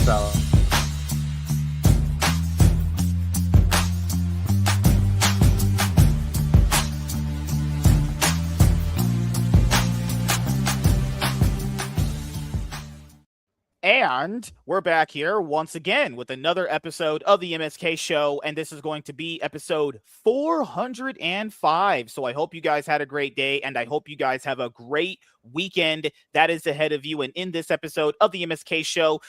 style. And we're back here once again with another episode of the MSK show, and this is going to be episode 405. So I hope you guys had a great day, and I hope you guys have a great weekend that is ahead of you. And in this episode of the MSK show,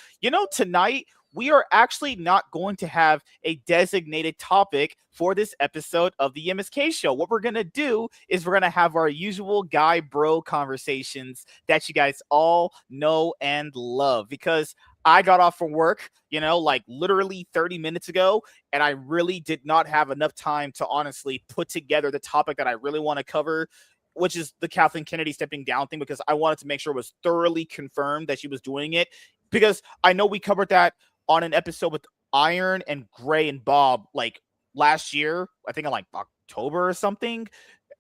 tonight we are actually not going to have a designated topic for this episode of the MSK show. What we're going to do is we're going to have our usual guy bro conversations that you guys all know and love, because I got off from work, like literally 30 minutes ago, and I really did not have enough time to honestly put together the topic that I really want to cover, which is the Kathleen Kennedy stepping down thing, because I wanted to make sure it was thoroughly confirmed that she was doing it, because I know we covered that on an episode with Iron and Gray and Bob like last year, I think in like October or something.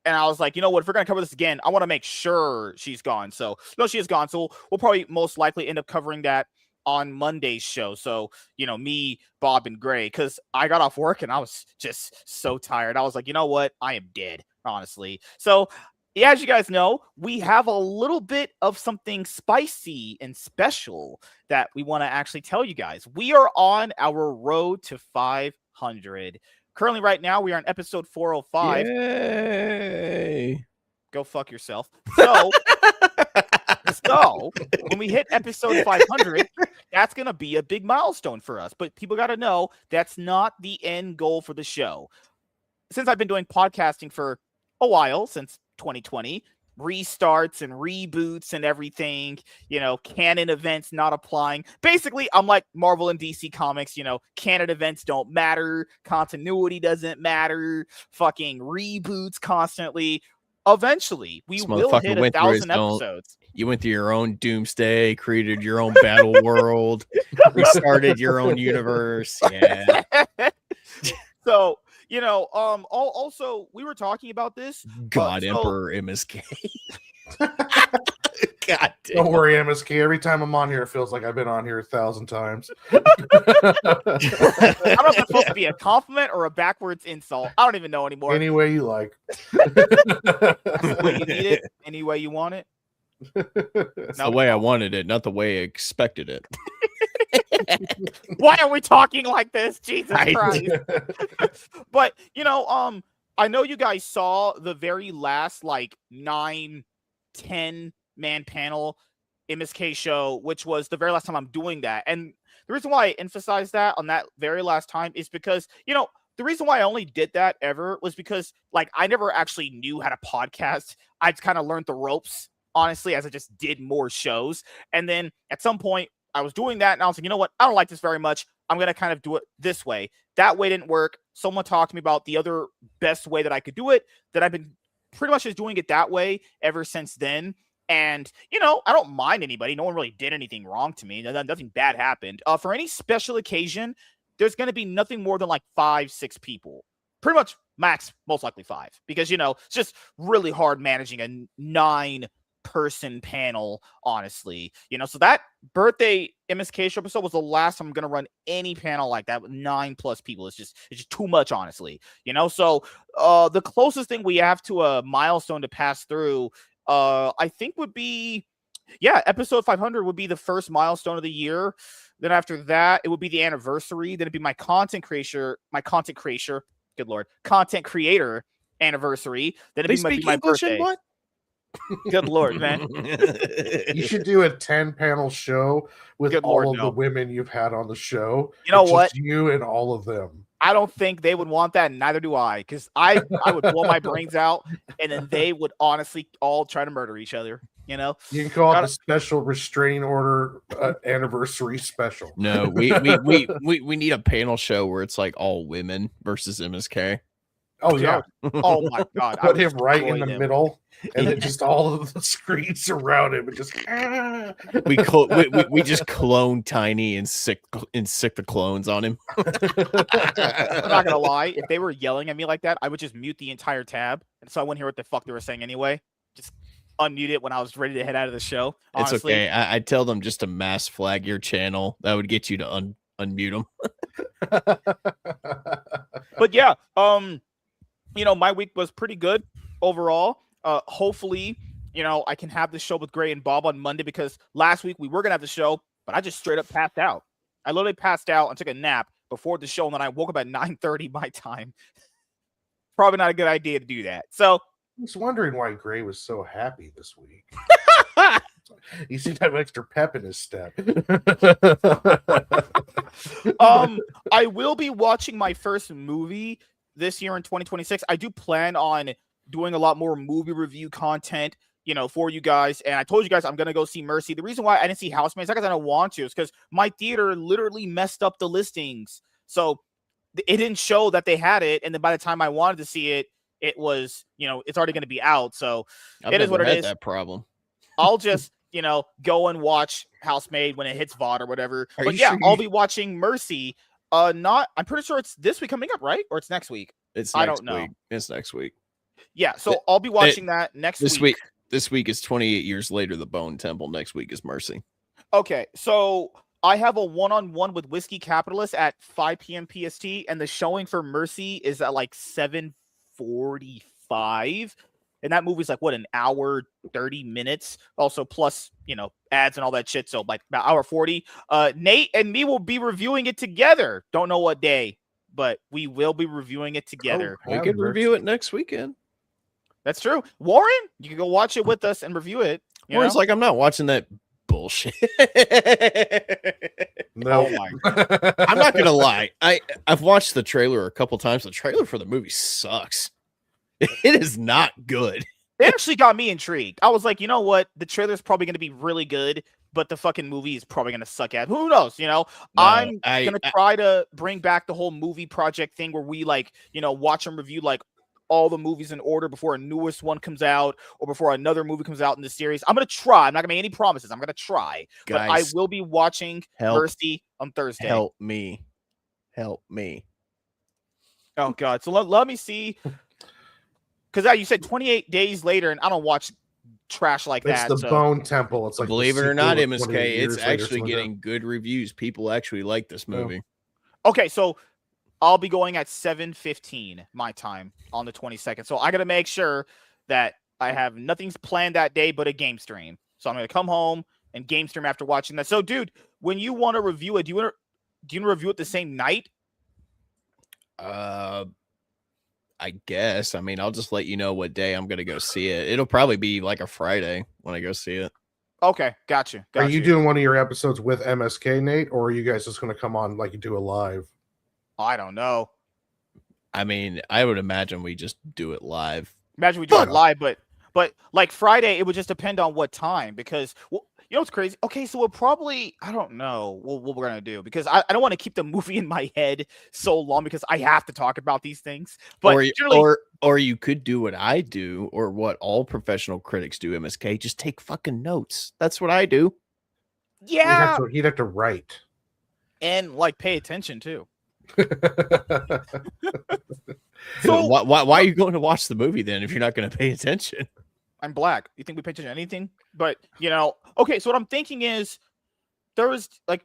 And I was like, you know what, if we're going to cover this again, I want to make sure she's gone. So, no, she is gone. So we'll probably most likely end up covering that on Monday's show. So, me, Bob, and Gray, because I got off work and I was just so tired. I was like, you know what, I am dead, honestly. So, yeah, as you guys know, we have a little bit of something spicy and special that we want to actually tell you guys. We are on our road to 500. Currently, right now, we are on episode 405. Yay! Go fuck yourself. So, when we hit episode 500, that's going to be a big milestone for us. But people got to know that's not the end goal for the show. Since I've been doing podcasting for a while, since 2020, restarts and reboots and everything, canon events not applying. Basically, I'm like Marvel and DC Comics, canon events don't matter, continuity doesn't matter, fucking reboots constantly. Eventually, we will hit 1,000 episodes. You went through your own doomsday, created your own battle world, restarted your own universe. Yeah. So, also we were talking about this. God, Emperor MSK. God damn. Don't worry, MSK. Every time I'm on here, it feels like I've been on here 1,000 times. I don't know if it's supposed to be a compliment or a backwards insult. I don't even know anymore. Any way you like. The way you need it, any way you want it. It's the way I wanted it, not the way I expected it. Why are we talking like this? Jesus Christ. But, I know you guys saw the very last, 9-10 man panel MSK show, which was the very last time I'm doing that. And the reason why I emphasized that on that very last time is because, the reason why I only did that ever was because, I never actually knew how to podcast. I just kind of learned the ropes, honestly, as I just did more shows. And then at some point, I was doing that, and I was like, you know what? I don't like this very much. I'm going to kind of do it this way. That way didn't work. Someone talked to me about the other best way that I could do it, that I've been pretty much just doing it that way ever since then. And, I don't mind anybody. No one really did anything wrong to me. Nothing bad happened. For any special occasion, there's going to be nothing more than 5-6 people. Pretty much max, most likely 5. Because, it's just really hard managing a 9-person panel, honestly. So that birthday MSK show episode was the last time I'm going to run any panel like that with 9+ people. It's just too much, honestly. So the closest thing we have to a milestone to pass through, I think would be, episode 500 would be the first milestone of the year. Then after that, it would be the anniversary. Then it'd be my content creator, content creator anniversary. Then it'd be my birthday. What? Good Lord, man. You should do a 10-panel show with all of the women you've had on the show. You know what? You and all of them. I don't think they would want that, and neither do I, because I would blow my brains out, and then they would honestly all try to murder each other. You can call it the special restraining order anniversary special. No, we need a panel show where it's all women versus MSK. Oh yeah! Oh my God! Put him right in the middle, and then just all of the screens around him, and just we just clone Tiny and sick the clones on him. I'm not gonna lie. If they were yelling at me like that, I would just mute the entire tab, and so I wouldn't hear what the fuck they were saying anyway. Just unmute it when I was ready to head out of the show. It's Honestly. okay. I tell them just to mass flag your channel. That would get you to unmute them. But yeah, my week was pretty good overall. Hopefully, I can have the show with Gray and Bob on Monday, because last week we were gonna have the show, but I just straight up passed out. I literally passed out and took a nap before the show, and then I woke up at 9:30 my time. Probably not a good idea to do that. So I was wondering why Gray was so happy this week. He seemed to have extra pep in his step. I will be watching my first movie this year in 2026. I do plan on doing a lot more movie review content, for you guys. And I told you guys I'm gonna go see Mercy. The reason why I didn't see Housemaid is not because I don't want to. It's because my theater literally messed up the listings, so it didn't show that they had it. And then by the time I wanted to see it, it was, it's already going to be out. So it is what it is. That problem. I'll just, go and watch Housemaid when it hits VOD or whatever. But yeah, I'll be watching Mercy. I'm pretty sure it's this week coming up, right? Or it's next week. I don't know. It's next week. Yeah, so I'll be watching that next week. This week is 28 years later, The Bone Temple. Next week is Mercy. Okay, so I have a one-on-one with Whiskey Capitalist at 5 p.m. PST, and the showing for Mercy is at like 7:45. And that movie's like, an hour, 30 minutes. Also, plus, ads and all that shit. So like about hour 40. Nate and me will be reviewing it together. Don't know what day, but we will be reviewing it together. We could review it next weekend. That's true. Warren, you can go watch it with us and review it. Warren's like, I'm not watching that bullshit. No, I'm not gonna lie. I've watched the trailer a couple times. The trailer for the movie sucks. It is not good. It actually got me intrigued. I was like, you know what? The trailer's probably going to be really good, but the fucking movie is probably going to suck at. Who knows? I'm going to try to bring back the whole movie project thing where we watch and review all the movies in order before a newest one comes out or before another movie comes out in the series. I'm going to try. I'm not going to make any promises. I'm going to try. Guys, but I will be watching Mercy on Thursday. Help me. Oh, God. So let me see. Because you said 28 days later, and I don't watch trash like that. It's the Bone Temple. It's like, believe it or not, MSK, it's actually getting good reviews. People actually like this movie. Okay, so I'll be going at 7:15 my time on the 22nd. So I got to make sure that I have nothing's planned that day but a game stream. So I'm going to come home and game stream after watching that. So, dude, when you want to review it, do you want to review it the same night? I guess. I mean, I'll just let you know what day I'm going to go see it. It'll probably be like a Friday when I go see it. Okay, gotcha. Are you doing one of your episodes with MSK, Nate, or are you guys just going to come on like you do a live? I don't know. I mean, I would imagine we just do it live. Imagine we do it live, but like Friday, it would just depend on what time, because you know what's crazy? Okay, so we'll probably, I don't know what we're going to do, because I don't want to keep the movie in my head so long because I have to talk about these things. But or you could do what I do, or what all professional critics do, MSK, just take fucking notes. That's what I do. Yeah. He'd have to write. And pay attention too. So why are you going to watch the movie then if you're not going to pay attention? I'm black. You think we pay attention to anything? But okay. So what I'm thinking is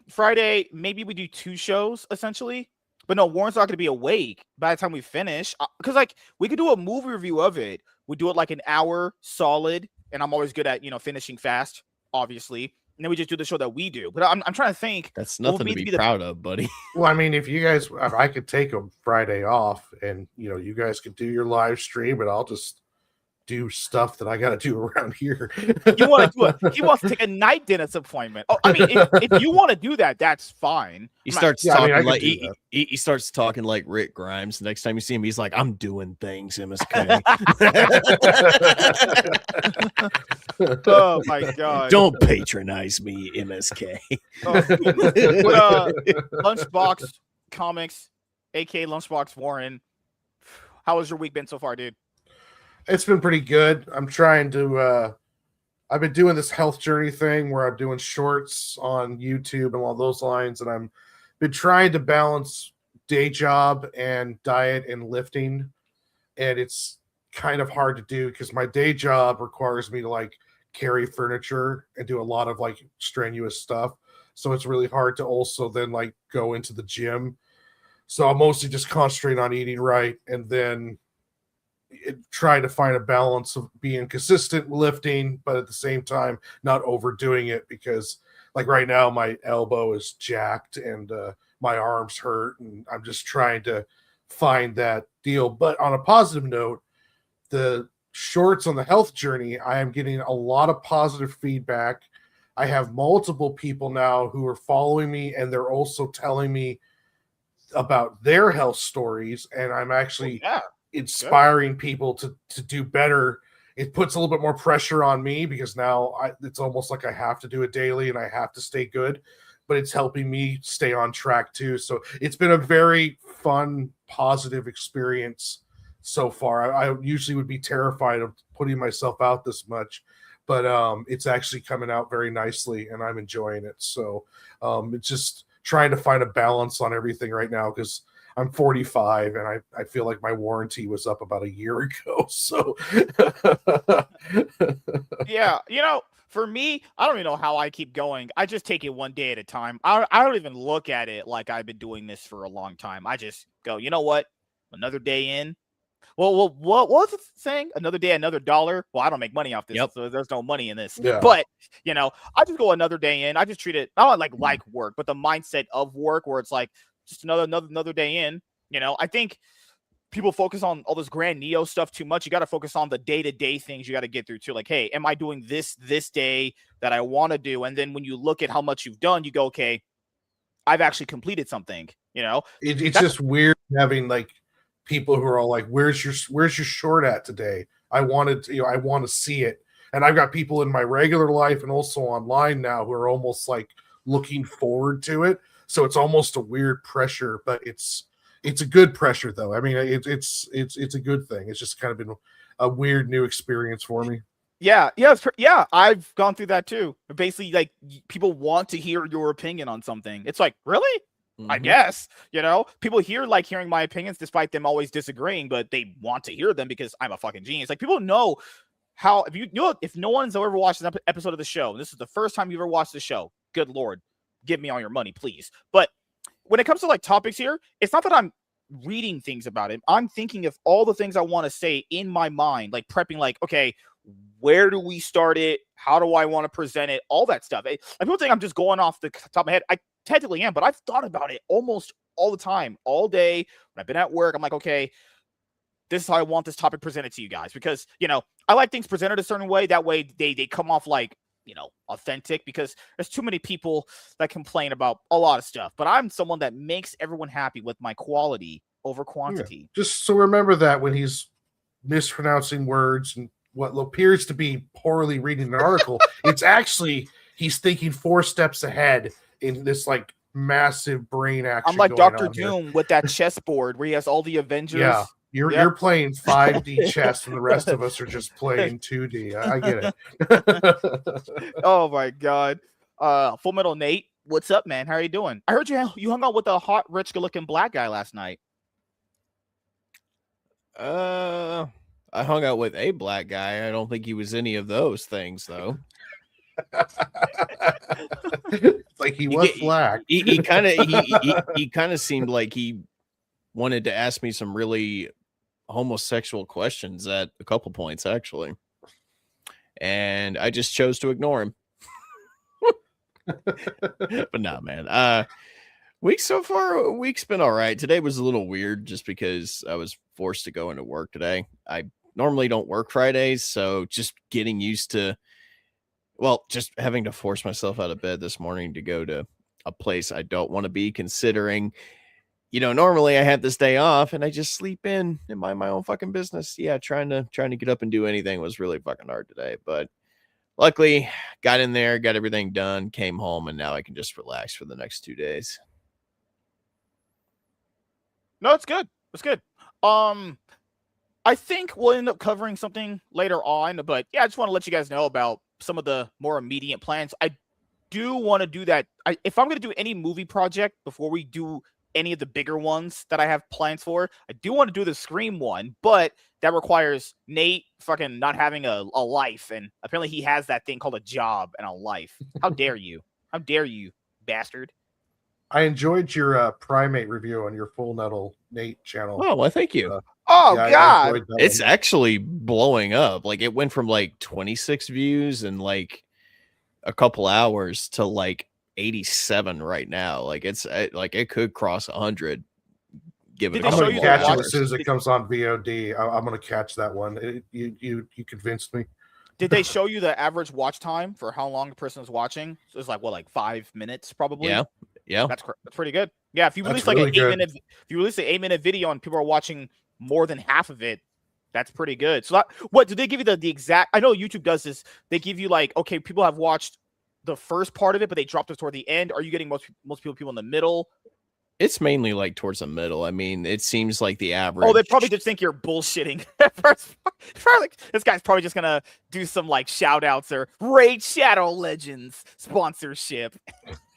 Friday, maybe we do 2 shows essentially. But no, Warren's not going to be awake by the time we finish, because we could do a movie review of it. We do it an hour solid, and I'm always good at finishing fast, obviously. And then we just do the show that we do. But I'm trying to think. That's nothing to be proud of, buddy. Well, I mean, if I could take a Friday off, and you guys could do your live stream, and I'll just do stuff that I got to do around here. You want to do it? He wants to take a night dentist appointment. Oh, I mean, if you want to do that, that's fine. He starts talking he starts talking like Rick Grimes. Next time you see him, he's like, "I'm doing things, MSK." Oh my God! Don't patronize me, MSK. Lunchbox Comics, aka Lunchbox Warren. How has your week been so far, dude? It's been pretty good. I'm trying to I've been doing this health journey thing where I'm doing shorts on YouTube and all those lines, and I'm been trying to balance day job and diet and lifting, and it's kind of hard to do because my day job requires me to carry furniture and do a lot of like strenuous stuff. So it's really hard to also then like go into the gym. So I'm mostly just concentrating on eating right, and then try to find a balance of being consistent lifting, but at the same time not overdoing it, because like right now my elbow is jacked and my arms hurt, and I'm just trying to find that deal. But on a positive note, the shorts on the health journey, I am getting a lot of positive feedback. I have multiple people now who are following me, and they're also telling me about their health stories, and I'm actually inspiring people to do better. It puts a little bit more pressure on me because now it's almost like I have to do it daily and I have to stay good, but it's helping me stay on track too. So it's been a very fun, positive experience so far. I usually would be terrified of putting myself out this much, but it's actually coming out very nicely and I'm enjoying it. So it's just trying to find a balance on everything right now, because I'm 45 and I feel like my warranty was up about a year ago. So yeah, for me, I don't even know how I keep going. I just take it one day at a time. I don't even look at it like I've been doing this for a long time. I just go, you know what? Another day in. Well, what was it saying? Another day, another dollar. Well, I don't make money off this, so there's no money in this. Yeah. But I just go another day in. I just treat it not like work, but the mindset of work, where it's like just another day in. I think people focus on all this grand Neo stuff too much. You got to focus on the day-to-day things you got to get through too. Like, hey, am I doing this day that I want to do? And then when you look at how much you've done, you go, okay, I've actually completed something. It's just weird having like people who are all like, where's your short at today? I want to see it. And I've got people in my regular life and also online now who are almost like looking forward to it. So it's almost a weird pressure, but it's a good pressure though. I mean, it's a good thing. It's just kind of been a weird new experience for me. Yeah. I've gone through that too. Basically, like, people want to hear your opinion on something. It's like, really? I guess, people like hearing my opinions despite them always disagreeing, but they want to hear them because I'm a fucking genius. Like, people know how, if no one's ever watched an episode of the show, and this is the first time you've ever watched the show, good Lord, give me all your money, please. But when it comes to like topics here, it's not that I'm reading things about it. I'm thinking of all the things I want to say in my mind, like prepping, like, okay, where do we start it? How do I want to present it? All that stuff. Like, people think I'm just going off the top of my head. I technically am, but I've thought about it almost all the time, all day. When I've been at work, I'm like, okay, this is how I want this topic presented to you guys, because, I like things presented a certain way. That way they come off like, authentic, because there's too many people that complain about a lot of stuff, but I'm someone that makes everyone happy with my quality over quantity. Yeah. Just so remember that when he's mispronouncing words and what appears to be poorly reading an article, it's actually he's thinking 4 steps ahead in this like massive brain action. I'm like Dr. Doom with that chessboard where he has all the Avengers. Yeah. You're playing 5D chess and the rest of us are just playing 2D. I get it. Oh my God. Full Metal Nate, what's up, man? How are you doing? I heard you hung out with a hot, rich, good-looking black guy last night. I hung out with a black guy. I don't think he was any of those things, though. Like he was black. He kind of seemed like he wanted to ask me some really homosexual questions at a couple points, actually, and I just chose to ignore him. But no, man. Week's been all right. Today was a little weird just because I was forced to go into work today. I normally don't work Fridays, so just getting used to, just having to force myself out of bed this morning to go to a place I don't want to be, considering, normally I had this day off and I just sleep in and mind my own fucking business. Yeah, trying to get up and do anything was really fucking hard today, but luckily got in there, got everything done, came home, and now I can just relax for the next 2 days. No, it's good. It's good. I think we'll end up covering something later on, but yeah, I just want to let you guys know about some of the more immediate plans. I do want to do that. If I'm going to do any movie project before we do any of the bigger ones that I have plans for. I do want to do the Scream one, but that requires Nate fucking not having a life, and apparently he has that thing called a job and a life. How dare you? How dare you, bastard? I enjoyed your Primate review on your Full Metal Nate channel. Oh, well, thank you. Oh yeah, God, it's actually blowing up. Like it went from like 26 views in like a couple hours to like 87 right now. Like it's like it could cross 100. Give it. Did I'm they show gonna you catch the it watch- as soon as it comes on VOD. I'm gonna catch that one. You convinced me. Did they show you the average watch time for how long a person is watching? So it's like what, like 5 minutes probably. Yeah. That's pretty good. Yeah, if you release That's like really an 8 good. minute, if you release an 8 minute video and people are watching more than half of it, that's pretty good. So what do they give you the exact? I know YouTube does this. They give you like, okay, people have watched the first part of it, but they dropped it toward the end. Are you getting most people in the middle? It's mainly like towards the middle. I mean, it seems like the average. Oh, they probably just think you're bullshitting. First, like, this guy's probably just gonna do some like shout outs or Raid Shadow Legends sponsorship.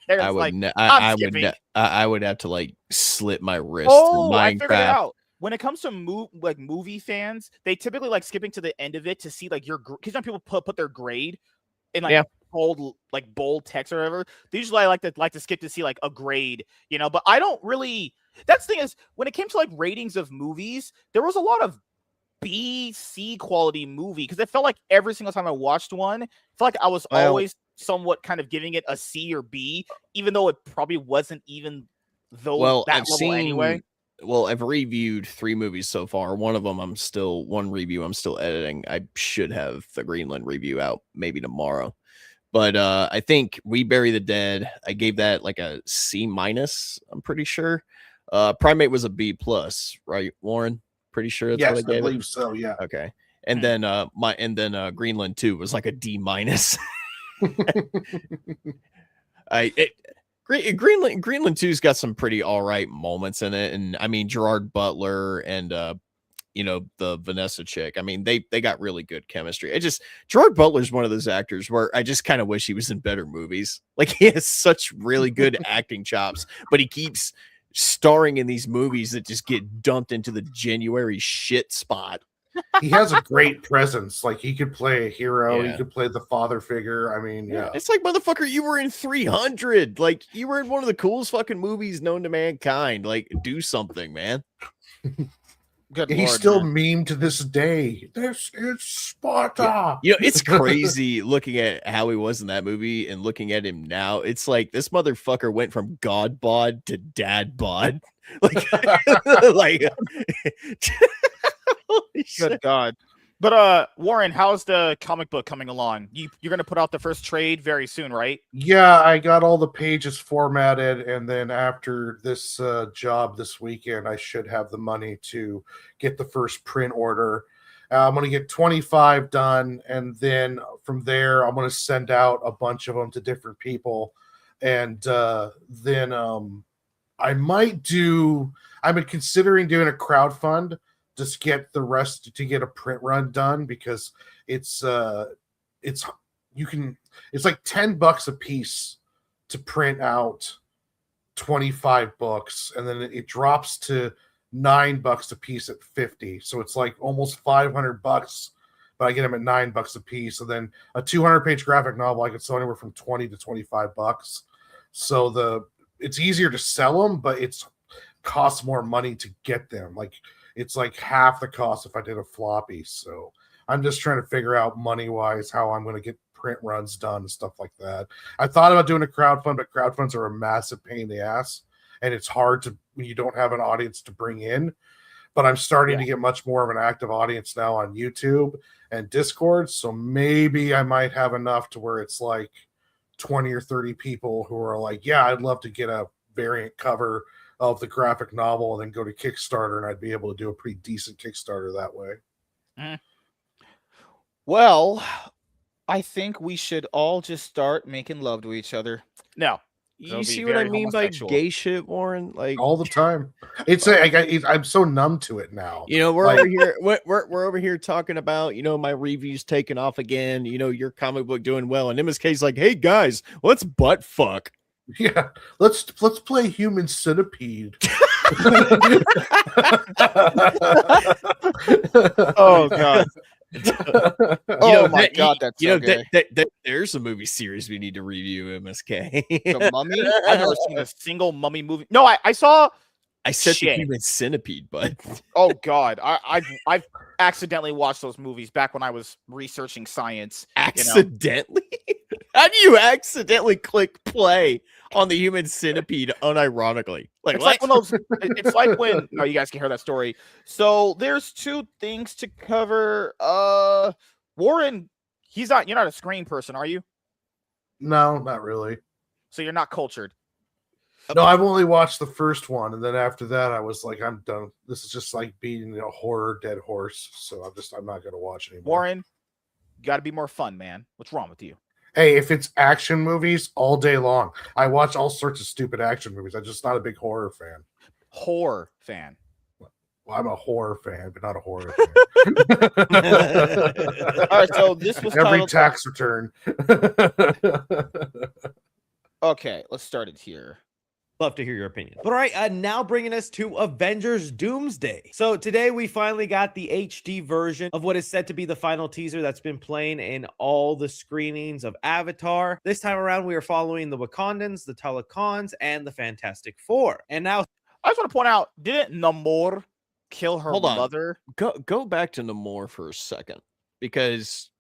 I would, like, I would have to like slit my wrist. Oh, in I figured it Minecraft. out. When it comes to movie fans, they typically like skipping to the end of it to see like your, because some people put their grade in like bold text or whatever. They usually like to skip to see like a grade, you know. But I don't really. That's the thing is, when it came to like ratings of movies, there was a lot of B, C quality movie because it felt like every single time I watched one, I felt like I was always somewhat kind of giving it a C or B, even though it probably wasn't even that level anyway. Well, I've reviewed 3 movies so far. One review I'm still editing. I should have the Greenland review out maybe tomorrow. But I think We Bury the Dead, I gave that like a C-, I'm pretty sure. Primate was a B+, right, Warren? Pretty sure that's what I gave believe so, yeah. Okay. And then Greenland 2 was like a D-. Greenland 2's got some pretty all right moments in it, and I mean Gerard Butler and the Vanessa chick. I mean they got really good chemistry. Gerard Butler's one of those actors where I just kind of wish he was in better movies. Like he has such really good acting chops, but he keeps starring in these movies that just get dumped into the January shit spot. He has a great presence. Like he could play a hero. Yeah. He could play the father figure. I mean, yeah. It's like, motherfucker, you were in 300. Like you were in one of the coolest fucking movies known to mankind. Like do something, man. Good He's Lord, still man. meme to this day. This is Sparta. You know, it's crazy looking at how he was in that movie and looking at him now. It's like this motherfucker went from God bod to dad bod. Like, like holy shit. Good God. But Warren, how's the comic book coming along? You're gonna put out the first trade very soon, right? Yeah, I got all the pages formatted, and then after this job this weekend, I should have the money to get the first print order. I'm going to get 25 done, and then from there, I'm going to send out a bunch of them to different people, and then I've been considering doing a crowdfund. Just get the rest to get a print run done because it's like $10 a piece to print out 25 books, and then it drops to $9 a piece at 50. So it's like almost $500, but I get them at $9 a piece. And then a 200-page graphic novel I could sell anywhere from $20 to $25. So it's easier to sell them, but it's costs more money to get them. Like it's like half the cost if I did a floppy. So I'm just trying to figure out money-wise how I'm going to get print runs done and stuff like that. I thought about doing a crowdfund, but crowdfunds are a massive pain in the ass, and it's hard to when you don't have an audience to bring in. But I'm starting to get much more of an active audience now on YouTube and Discord, so maybe I might have enough to where it's like 20 or 30 people who are like, yeah, I'd love to get a variant cover of the graphic novel and then go to Kickstarter, and I'd be able to do a pretty decent Kickstarter that way. Well, I think we should all just start making love to each other. No. You see what I mean by gay shit, Warren? Like all the time. I'm so numb to it now. You know, we're over here. We're over here talking about, my reviews taking off again. Your comic book doing well, and MSK's like, "Hey guys, let's butt fuck." Yeah, let's play Human Centipede. Oh god. Oh my god, that's so gay. There's a movie series we need to review, MSK. The Mummy? I've never seen a single Mummy movie. No, I saw. I said Shit. the Human Centipede, but Oh god, I've accidentally watched those movies back when I was researching science. accidentally? How do you accidentally click play on the Human Centipede unironically? It's like one of those. It's like when. No, you guys can hear that story. So there's two things to cover. Warren, he's not. You're not a screen person, are you? No, not really. So you're not cultured. No, I've only watched the first one, and then after that, I was like, I'm done. This is just like beating a horror dead horse. So I'm not going to watch anymore. Warren, you got to be more fun, man. What's wrong with you? Hey, if it's action movies all day long, I watch all sorts of stupid action movies. I'm just not a big horror fan. Horror fan. Well, I'm a horror fan, but not a horror fan. All right, so this was every tax return. Okay, let's start it here. Love to hear your opinion. But all right, now bringing us to Avengers Doomsday. So today we finally got the HD version of what is said to be the final teaser that's been playing in all the screenings of Avatar. This time around, we are following the Wakandans, the Talakans, and the Fantastic Four. And now, I just want to point out, didn't Namor kill her mother? Go back to Namor for a second, because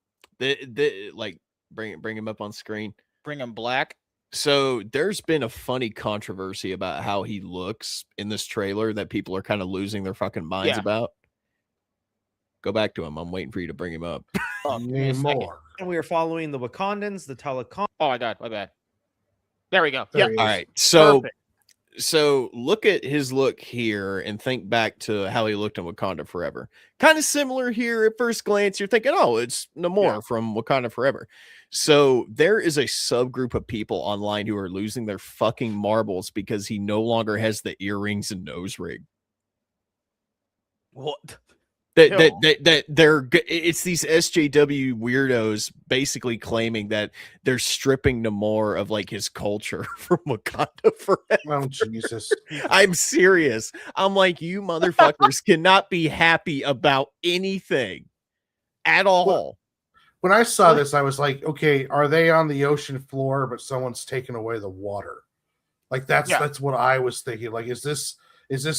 like bring him up on screen. Bring him black. So there's been a funny controversy about how he looks in this trailer that people are kind of losing their fucking minds about. Go back to him. I'm waiting for you to bring him up. More. And we are following the Wakandans, the Talakans. Oh my god, my bad. There we go. There Yeah. All right. So Perfect. So look at his look here and think back to how he looked in Wakanda Forever. Kind of similar here at first glance. You're thinking, oh, it's Namor from Wakanda Forever. So there is a subgroup of people online who are losing their fucking marbles because he no longer has the earrings and nose rig. What? It's these SJW weirdos basically claiming that they're stripping Namor of like his culture from Wakanda Forever. Oh Jesus! I'm serious. I'm like, you motherfuckers cannot be happy about anything at all. When I saw this, I was like, okay, are they on the ocean floor, but someone's taken away the water? Like that's what I was thinking. Like, is this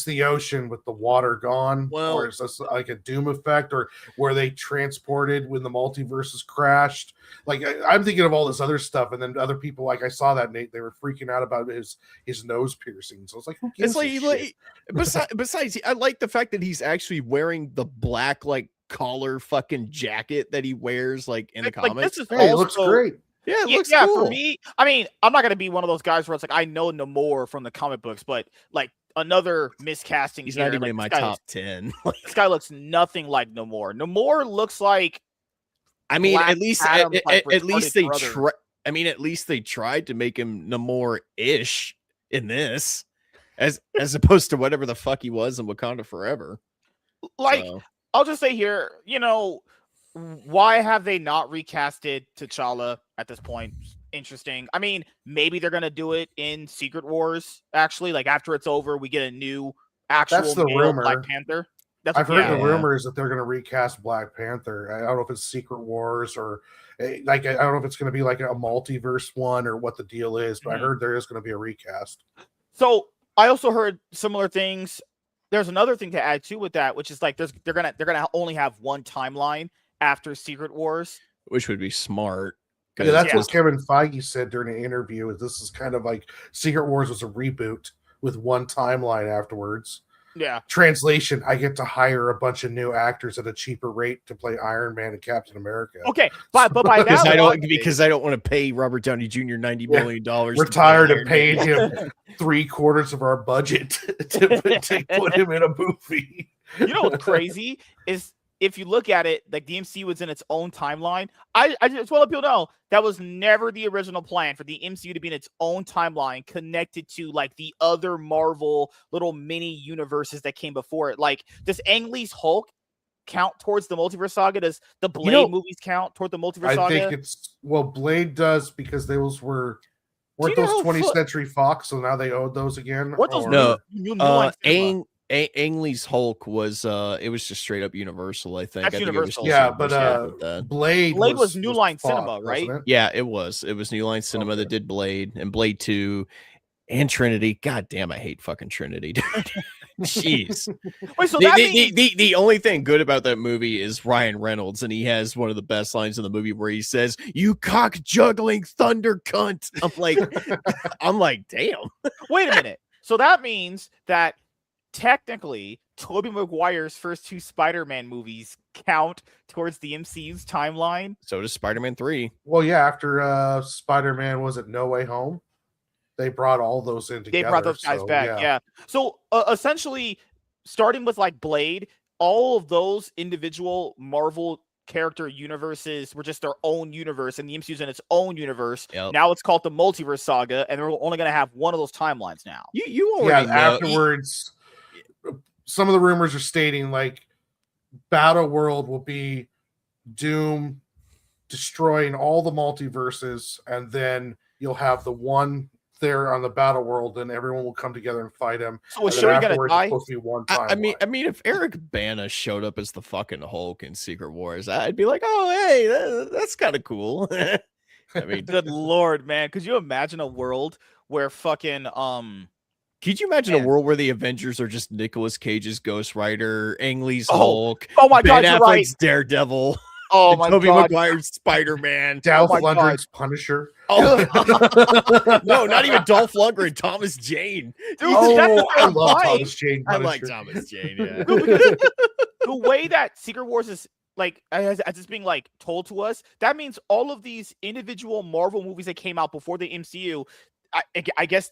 the ocean with the water gone? Well, or is this like a Doom effect, or were they transported when the multiverses crashed? Like I'm thinking of all this other stuff, and then other people, like I saw that Nate, they were freaking out about his nose piercing. So I was like, who gives a shit? Besides, I like the fact that he's actually wearing the black like collar fucking jacket that he wears like in the comics. This is it looks great. Yeah, it looks cool. For me, I mean, I'm not gonna be one of those guys where it's like I know Namor from the comic books, but like another miscasting. He's here. not even like, in my top 10. This guy looks nothing like Namor. Namor looks like. I mean, at least they try. I mean, at least they tried to make him Namor-ish in this, as opposed to whatever the fuck he was in Wakanda Forever. Like, I'll just say here, why have they not recasted T'Challa at this point? Interesting. I mean, maybe they're gonna do it in Secret Wars. Actually, like after it's over, we get a new actual. That's the rumor. Black Panther. I've heard the rumor is that they're going to recast Black Panther. I don't know if it's Secret Wars or like I don't know if it's going to be like a multiverse one or what the deal is, but I heard there is going to be a recast. So I also heard similar things. There's another thing to add too with that, which is like they're gonna only have one timeline after Secret Wars, which would be smart. Yeah, that's what Kevin Feige said during an interview. Is this is kind of like Secret Wars was a reboot with one timeline afterwards. Yeah. Translation: I get to hire a bunch of new actors at a cheaper rate to play Iron Man and Captain America. Okay, but by because now because I don't want to pay Robert Downey Jr. $90 million. We're tired of paying him 3/4 of our budget to put him in a movie. You know what's crazy is if you look at it, like the MCU was in its own timeline. I just want to let people know that was never the original plan for the MCU to be in its own timeline connected to like the other Marvel little mini universes that came before it. Like, does Ang Lee's Hulk count towards the multiverse saga? Does the Blade movies count toward the multiverse saga? I think Blade does because those were Weren't Do you know those how 20th fu- Century Fox? So now they owed those again. What those Or- No, New Line Cinema? Ang Lee's Hulk was it was just straight up Universal, I think. That's I think it was Universal. just yeah, but Universal with that. Blade was New Line Fox, Cinema, right? wasn't it? Yeah, it was. It was New Line Cinema Okay. that did Blade and Blade 2 and Trinity. God damn, I hate fucking Trinity, dude. Jeez. Wait, so that means The only thing good about that movie is Ryan Reynolds, and he has one of the best lines in the movie where he says, "You cock juggling thunder cunt." I'm like, damn. wait a minute. So that means that technically Tobey Maguire's first 2 Spider-Man movies count towards the MCU's timeline. So does Spider-Man 3. Well, yeah. After Spider-Man, was it No Way Home? They brought all those in together. They brought those guys so, back. Yeah. So essentially, starting with like Blade, all of those individual Marvel character universes were just their own universe, and the MCU's in its own universe. Yep. Now it's called the Multiverse Saga, and we're only going to have one of those timelines now. You already know. Afterwards, some of the rumors are stating like Battle World will be Doom destroying all the multiverses, and then you'll have the one there on the Battle World, and everyone will come together and fight him. So is And then Shuri going to afterwards, it's die? supposed to be one I mean, timeline. if Eric Bana showed up as the fucking Hulk in Secret Wars, I'd be like, oh, hey, that's kind of cool. I mean, Good Lord, man. Could you imagine a world where fucking could you imagine a Man. world where the Avengers are just Nicolas Cage's Ghost Rider, Ang Lee's Oh, Hulk, oh my Ben God, you're Affleck's right. Daredevil, Oh and my Tobey God. Maguire's Spider-Man? Dolph my God. Lundgren's Punisher. Oh, no, not even Dolph Lundgren, Thomas Jane. Dude, Oh, that's I love fine. Thomas Jane I Punisher. like Thomas Jane, yeah. No, because the way that Secret Wars is like as it's being like told to us, that means all of these individual Marvel movies that came out before the MCU, I guess,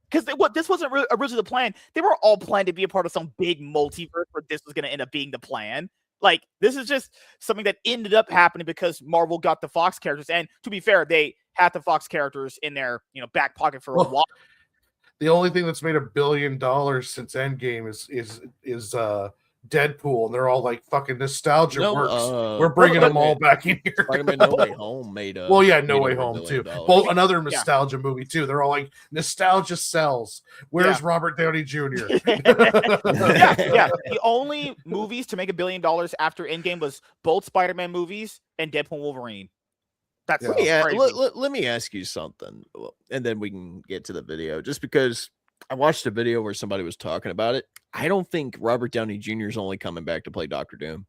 because this wasn't originally the plan. They were all planned to be a part of some big multiverse where this was going to end up being the plan. Like this is just something that ended up happening because Marvel got the Fox characters, and to be fair, they had the Fox characters in their back pocket for a while. The only thing that's made $1 billion since Endgame is Deadpool, and they're all like fucking nostalgia No, works. We're bringing them all back in here. Spider-Man No Way Home made a Well, yeah, No made Way over $1 Home too. billion. Well, another nostalgia movie too. They're all like nostalgia sells. Where's Robert Downey Jr.? yeah. The only movies to make $1 billion after Endgame was both Spider-Man movies and Deadpool and Wolverine. That's crazy. Let me ask you something, and then we can get to the video. Just because I watched a video where somebody was talking about it, I don't think Robert Downey Jr. is only coming back to play Doctor Doom.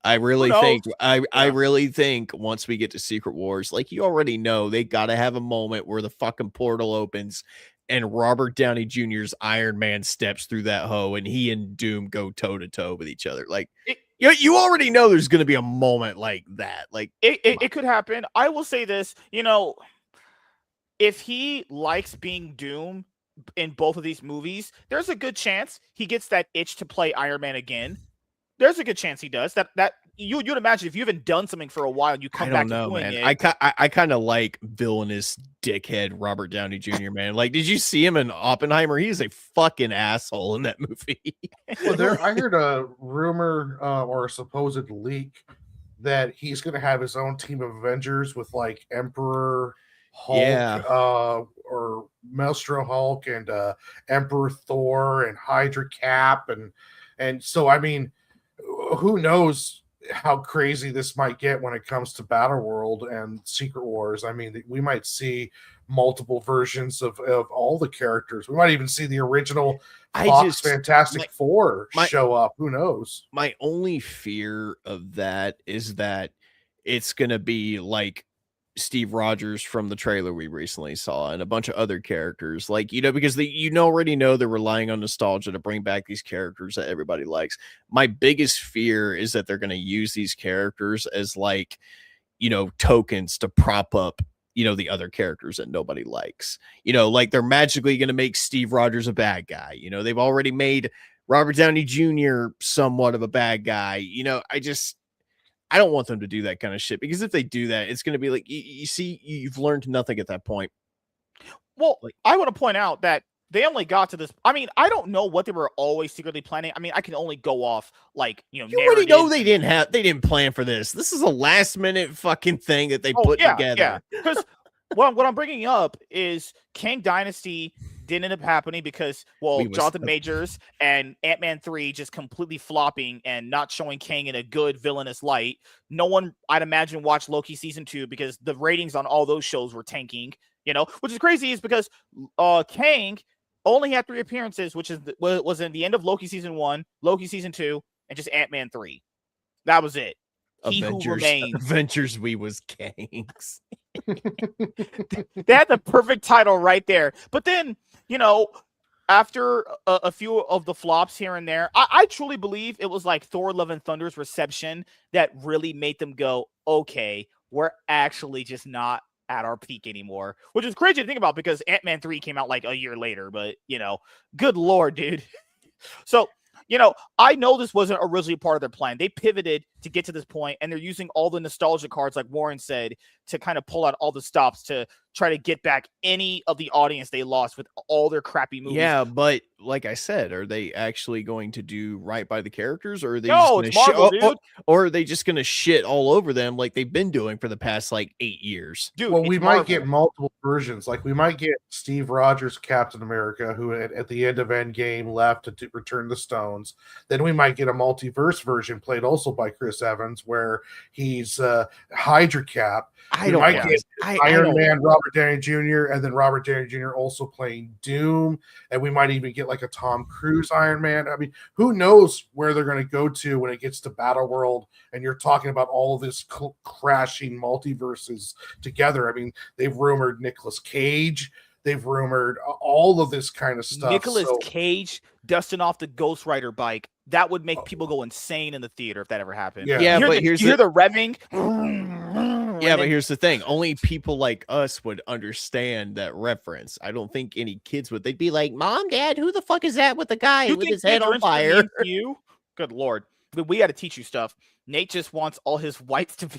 I really think I really think once we get to Secret Wars, like you already know, they got to have a moment where the fucking portal opens and Robert Downey Jr.'s Iron Man steps through that hoe and he and Doom go toe to toe with each other. Like you already know there's going to be a moment like that. Like it could happen. I will say this, if he likes being Doom in both of these movies, there's a good chance he gets that itch to play Iron Man again. There's a good chance he does. That you'd imagine if you haven't done something for a while and you come back to doing it. I kind of like villainous dickhead Robert Downey Jr. Man. Like, did you see him in Oppenheimer? He is a fucking asshole in that movie. Well, I heard a rumor or a supposed leak that he's going to have his own team of Avengers with like Emperor Hulk, or Maelstrom Hulk and Emperor Thor and Hydra Cap, and so I mean, who knows how crazy this might get when it comes to Battle World and Secret Wars. I mean, we might see multiple versions of all the characters. We might even see the original Fox Fantastic Four show up. Who knows? My only fear of that is that it's going to be like Steve Rogers from the trailer we recently saw and a bunch of other characters, like, because already know they're relying on nostalgia to bring back these characters that everybody likes. My biggest fear is that they're going to use these characters as like, tokens to prop up, the other characters that nobody likes, like they're magically going to make Steve Rogers a bad guy. They've already made Robert Downey Jr. somewhat of a bad guy. I don't want them to do that kind of shit, because if they do that, it's going to be like, you see, you've learned nothing at that point. Well, I want to point out that they only got to this. I mean, I don't know what they were always secretly planning. I mean, I can only go off like, you already know they didn't plan for this. This is a last minute fucking thing that they put together. Yeah, because what I'm bringing up is Kang Dynasty didn't end up happening because, Jonathan Majors and Ant-Man 3 just completely flopping and not showing Kang in a good villainous light. No one, I'd imagine, watched Loki season 2 because the ratings on all those shows were tanking. Which is crazy, is because Kang only had 3 appearances, which was in the end of Loki season 1, Loki season 2, and just Ant-Man 3. That was it. Avengers we was Kangs. They had the perfect title right there. But then, after a few of the flops here and there, I truly believe it was like Thor: Love and Thunder's reception that really made them go, okay, we're actually just not at our peak anymore, which is crazy to think about because Ant-Man 3 came out like a year later, but good Lord, dude. So, I know this wasn't originally part of their plan. They pivoted to get to this point, and they're using all the nostalgia cards, like Warren said, to kind of pull out all the stops to try to get back any of the audience they lost with all their crappy movies. Yeah, but like I said, are they actually going to do right by the characters, or are they it's Marvel, dude. or are they just going to shit all over them like they've been doing for the past 8 years? Dude, well, we might get multiple versions. Like we might get Steve Rogers Captain America, who at the end of Endgame left to return the stones. Then we might get a multiverse version played also by Chris Evans, where he's Hydra Cap. Iron Man, Robert Downey Jr., and then Robert Downey Jr. also playing Doom, and we might even get like a Tom Cruise Iron Man. I mean, who knows where they're going to go to when it gets to Battle World, and you're talking about all this crashing multiverses together. I mean, they've rumored Nicolas Cage. They've rumored all of this kind of stuff. Nicolas Cage dusting off the Ghost Rider bike. That would make people go insane in the theater if that ever happened. Yeah, but you hear the revving. Yeah, but here's the thing. Only people like us would understand that reference. I don't think any kids would. They'd be like, Mom, Dad, who the fuck is that with the guy with his head on fire? You? Good Lord. We got to teach you stuff. Nate just wants all his whites to be...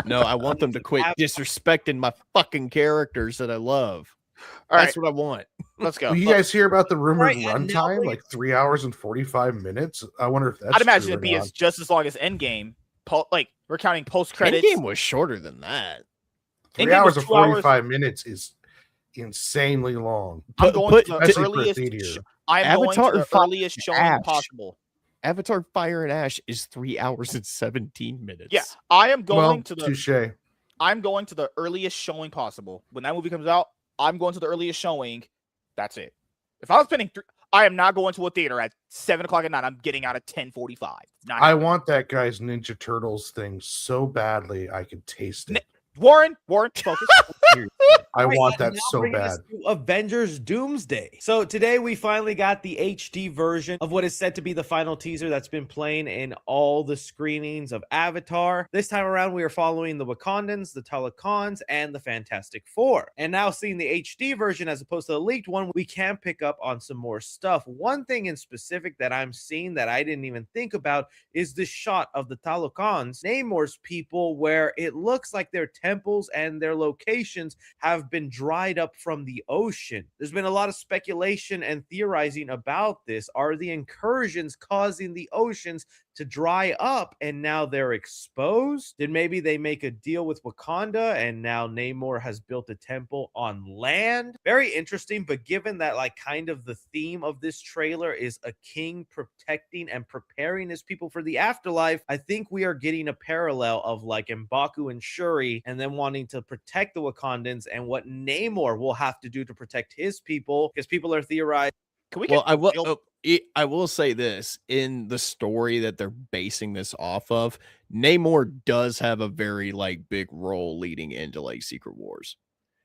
No, I want them to quit disrespecting my fucking characters that I love. That's what I want. Let's go. You guys hear about the rumored runtime, like 3 hours and 45 minutes? I wonder if that's. I'd imagine it'd be just as long as Endgame. We're counting post credits. Endgame was shorter than that. 3 hours and 45 minutes is insanely long. I'm going to the earliest. I'm going to the earliest showing possible. Avatar: Fire and Ash is 3 hours and 17 minutes. Yeah, I am going to the. Touché. I'm going to the earliest showing possible. When that movie comes out, I'm going to the earliest showing. That's it. If I was spending, I am not going to a theater at 7:00 at night. I'm getting out at 10:45. I want that guy's Ninja Turtles thing so badly. I can taste it. Warren, focus. I want that so bad. Avengers Doomsday. So today we finally got the HD version of what is said to be the final teaser that's been playing in all the screenings of Avatar. This time around, we are following the Wakandans, the Talokans, and the Fantastic Four. And now seeing the HD version as opposed to the leaked one, we can pick up on some more stuff. One thing in specific that I'm seeing that I didn't even think about is the shot of the Talokans, Namor's people, where it looks like their temples and their locations have been dried up from the ocean. There's been a lot of speculation and theorizing about this. Are the incursions causing the oceans to dry up and now they're exposed? Did maybe they make a deal with Wakanda and now Namor has built a temple on land? Very interesting, but given that kind of the theme of this trailer is a king protecting and preparing his people for the afterlife, I think we are getting a parallel of M'Baku and Shuri and then wanting to protect the Wakandans and what Namor will have to do to protect his people, because people are theorizing. Can we get I will say this, in the story that they're basing this off of, Namor does have a very big role leading into Secret Wars,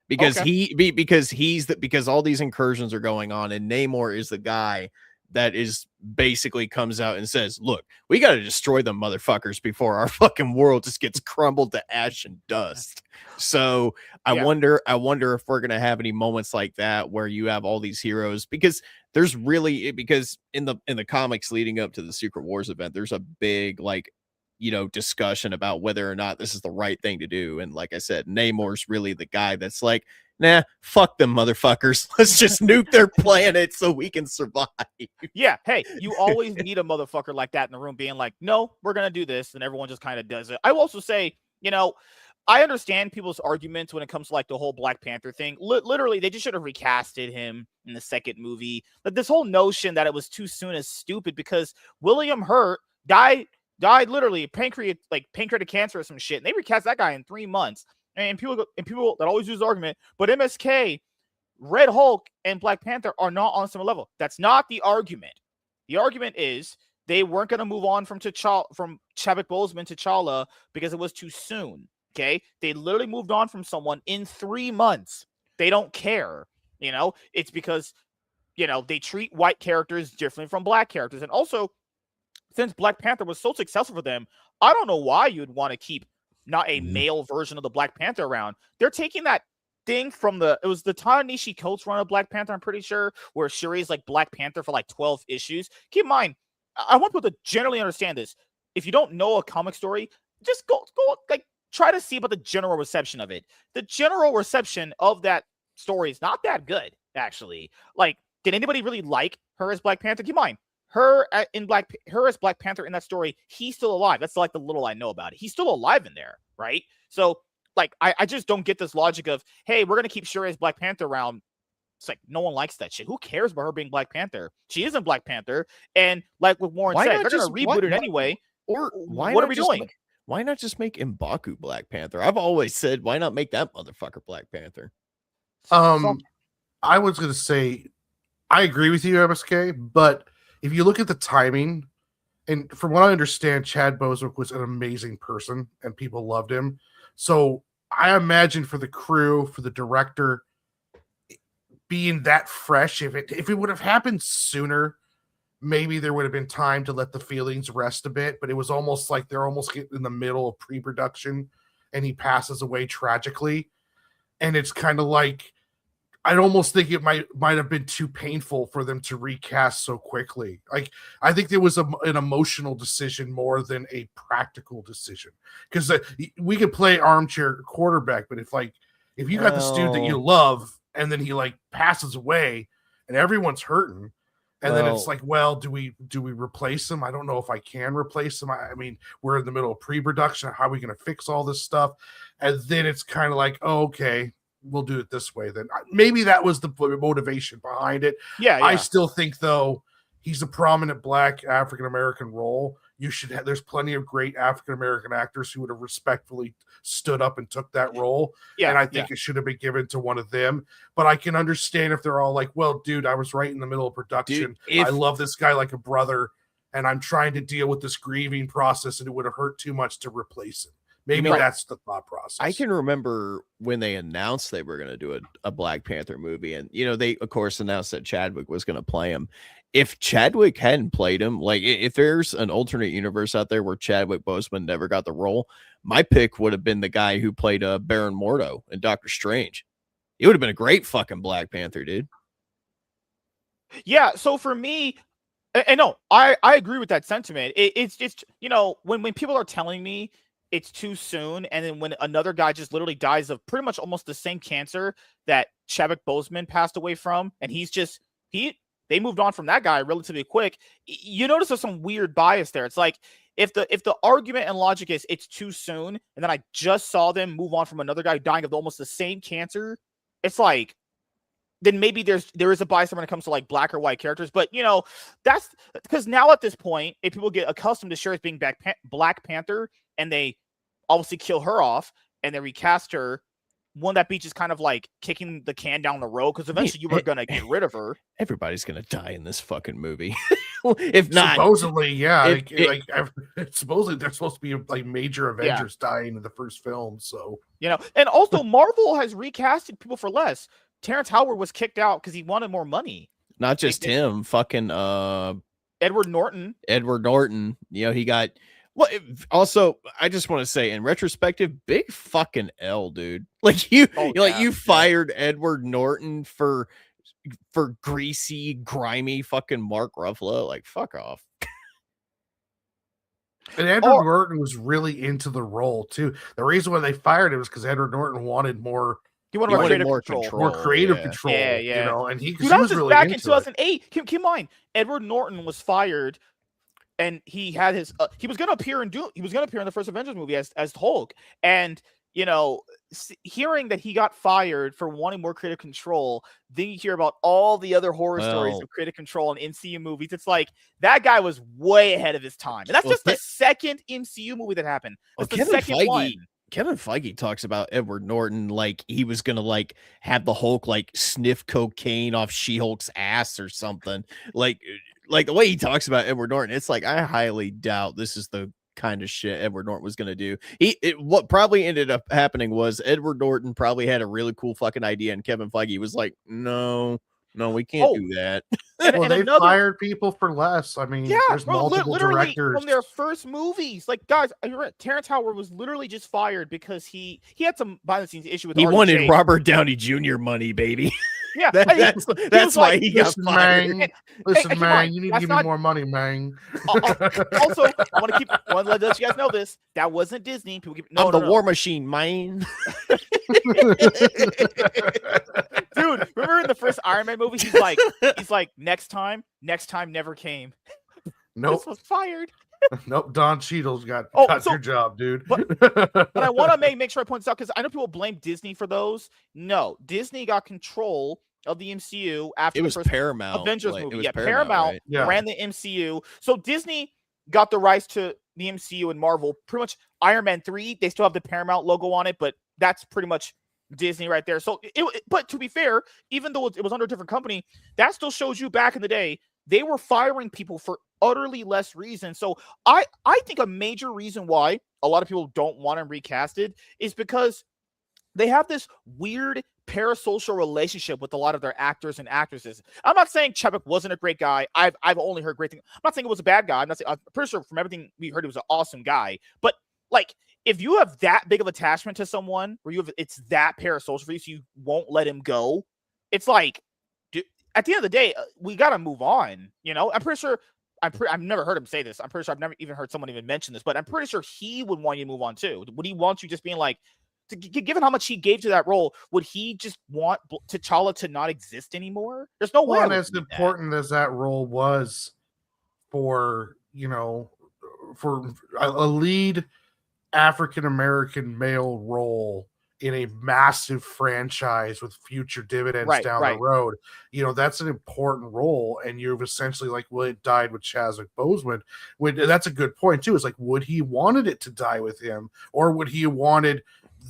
because because all these incursions are going on, and Namor is the guy that is basically comes out and says, look, we got to destroy them motherfuckers before our fucking world just gets crumbled to ash and dust. So I wonder if we're going to have any moments like that where you have all these heroes, because there's really, because in the comics leading up to the Secret Wars event, there's a big discussion about whether or not this is the right thing to do. And like I said, Namor's really the guy that's like, nah, fuck them motherfuckers. Let's just nuke their planet so we can survive. Yeah, hey, you always need a motherfucker like that in the room being like, no, we're going to do this. And everyone just kind of does it. I will also say, I understand people's arguments when it comes to like the whole Black Panther thing. Literally, they just should have recasted him in the second movie. But this whole notion that it was too soon is stupid because William Hurt died literally pancreatic cancer or some shit, and they recast that guy in 3 months. And people that always use the argument, but MSK, Red Hulk, and Black Panther are not on a similar level. That's not the argument. The argument is they weren't going to move on from Chadwick Boseman to T'Challa because it was too soon. Okay, they literally moved on from someone in 3 months. They don't care. It's because they treat white characters differently from black characters, and also since Black Panther was so successful for them, I don't know why you'd want to keep not a male version of the Black Panther around. They're taking that thing from it was the Ta-Nehisi Coates run of Black Panther, I'm pretty sure, where Shuri's like Black Panther for like 12 issues. Keep in mind, I want people to generally understand this. If you don't know a comic story, just go like try to see about the general reception of it. The general reception of that story is not that good, actually. Like, did anybody really like her as Black Panther? Keep in mind, her as Black Panther in that story, he's still alive. That's like the little I know about it. He's still alive in there, right? So, like, I just don't get this logic of, hey, we're gonna keep Shuri as Black Panther around. It's like no one likes that shit. Who cares about her being Black Panther? She isn't Black Panther, and like what Warren said, they're gonna reboot it anyway. Or what are we doing? Why not just make M'Baku Black Panther? I've always said, why not make that motherfucker Black Panther? I was gonna say, I agree with you, MSK, but if you look at the timing, and from what I understand, Chad Boswick was an amazing person and people loved him. So I imagine for the crew, for the director, being that fresh, if it would have happened sooner, maybe there would have been time to let the feelings rest a bit. But it was almost like they're almost getting in the middle of pre-production and he passes away tragically. And it's kind of like, I'd almost think it might have been too painful for them to recast so quickly. Like, I think there was an emotional decision more than a practical decision. Because we could play armchair quarterback, but if you got this dude that you love and then he like passes away and everyone's hurting, and then it's like, well, do we replace him? I don't know if I can replace him. I mean, we're in the middle of pre-production. How are we going to fix all this stuff? And then it's kind of like, oh, okay, we'll do it this way then. Maybe that was the motivation behind it. Yeah. I still think, though, he's a prominent Black African-American role. There's plenty of great African-American actors who would have respectfully stood up and took that role. Yeah, and I think it should have been given to one of them. But I can understand if they're all like, well, dude, I was right in the middle of production. I love this guy like a brother, and I'm trying to deal with this grieving process, and it would have hurt too much to replace him. Maybe that's the thought process. I can remember when they announced they were going to do a Black Panther movie, and they of course announced that Chadwick was going to play him. If Chadwick hadn't played him, like if there's an alternate universe out there where Chadwick Boseman never got the role, my pick would have been the guy who played Baron Mordo in Doctor Strange. It would have been a great fucking Black Panther, dude. Yeah. So for me, and no, I agree with that sentiment. It's just when people are telling me it's too soon, and then when another guy just literally dies of pretty much almost the same cancer that Chadwick Boseman passed away from, and they moved on from that guy relatively quick. You notice there's some weird bias there. It's like if the argument and logic is it's too soon, and then I just saw them move on from another guy dying of almost the same cancer, it's like then maybe there is a bias when it comes to like black or white characters. But that's because now at this point, if people get accustomed to Shuri being Black Panther, and they obviously kill her off and they recast her, won't that be just kind of like kicking the can down the road? Because eventually you were gonna get rid of her. Everybody's gonna die in this fucking movie. If not, supposedly, yeah. Supposedly they're supposed to be like major Avengers dying in the first film. So and also Marvel has recasted people for less. Terrence Howard was kicked out because he wanted more money. Not just him, fucking Edward Norton. He got. Well, also, I just want to say, in retrospective, big fucking L, dude. Like you fired Edward Norton for greasy, grimy fucking Mark Ruffalo. Like, fuck off. And Edward Norton was really into the role too. The reason why they fired him was because Edward Norton wanted more. He wanted more control. More creative control. Yeah. And he was really back into in 2008. Keep in mind, Edward Norton was fired. And he had his he was going to appear in the first Avengers movie as Hulk, and hearing that he got fired for wanting more creative control, then you hear about all the other horror stories of creative control in MCU movies. It's like that guy was way ahead of his time. And that's just the second MCU movie that happened. That's the second one. Kevin Feige talks about Edward Norton like he was gonna like have the Hulk like sniff cocaine off She-Hulk's ass or something. Like the way he talks about Edward Norton, it's like I highly doubt this is the kind of shit Edward Norton was gonna do. What probably ended up happening was Edward Norton probably had a really cool fucking idea, and Kevin Feige was like, no, we can't do that. Well, they fired people for less. I mean, there's multiple directors from their first movies. Like, guys, Terrence Howard was literally just fired because he had some behind the scenes issue with. He wanted Robert Downey Jr. money, baby. Yeah, that's why he got fired. Listen, man, you need to give me more money, man. Also, I want to let you guys know this. That wasn't Disney. I'm the War Machine, man. Dude, remember in the first Iron Man movie, he's like, next time never came. Nope. This was fired. Nope, Don Cheadle's got your job, dude. But I want to make sure I point this out because I know people blame Disney for those. No, Disney got control of the MCU after it was the first Paramount Avengers movie. Yeah, Paramount ran the MCU. So Disney got the rights to the MCU and Marvel. Pretty much Iron Man 3, they still have the Paramount logo on it, but that's pretty much Disney right there. So, but to be fair, even though it was under a different company, that still shows you back in the day, they were firing people for utterly less reason. So I think a major reason why a lot of people don't want him recasted is because they have this weird parasocial relationship with a lot of their actors and actresses. I'm not saying Chadwick wasn't a great guy. I've only heard great things. I'm not saying it was a bad guy. I'm pretty sure from everything we heard, he was an awesome guy. But like, if you have that big of attachment to someone where it's that parasocial for you, so you won't let him go, it's like, at the end of the day, we got to move on. I'm pretty sure, I've never heard him say this. I'm pretty sure I've never even heard someone even mention this, but I'm pretty sure he would want you to move on too. Would he want you just being like, given how much he gave to that role, would he just want T'Challa to not exist anymore? There's no way. And as important as that role was for, for a lead African-American male role in a massive franchise with future dividends down the road, that's an important role. And you've essentially it died with Chadwick Boseman. That's a good point too. It's like, would he wanted it to die with him, or would he wanted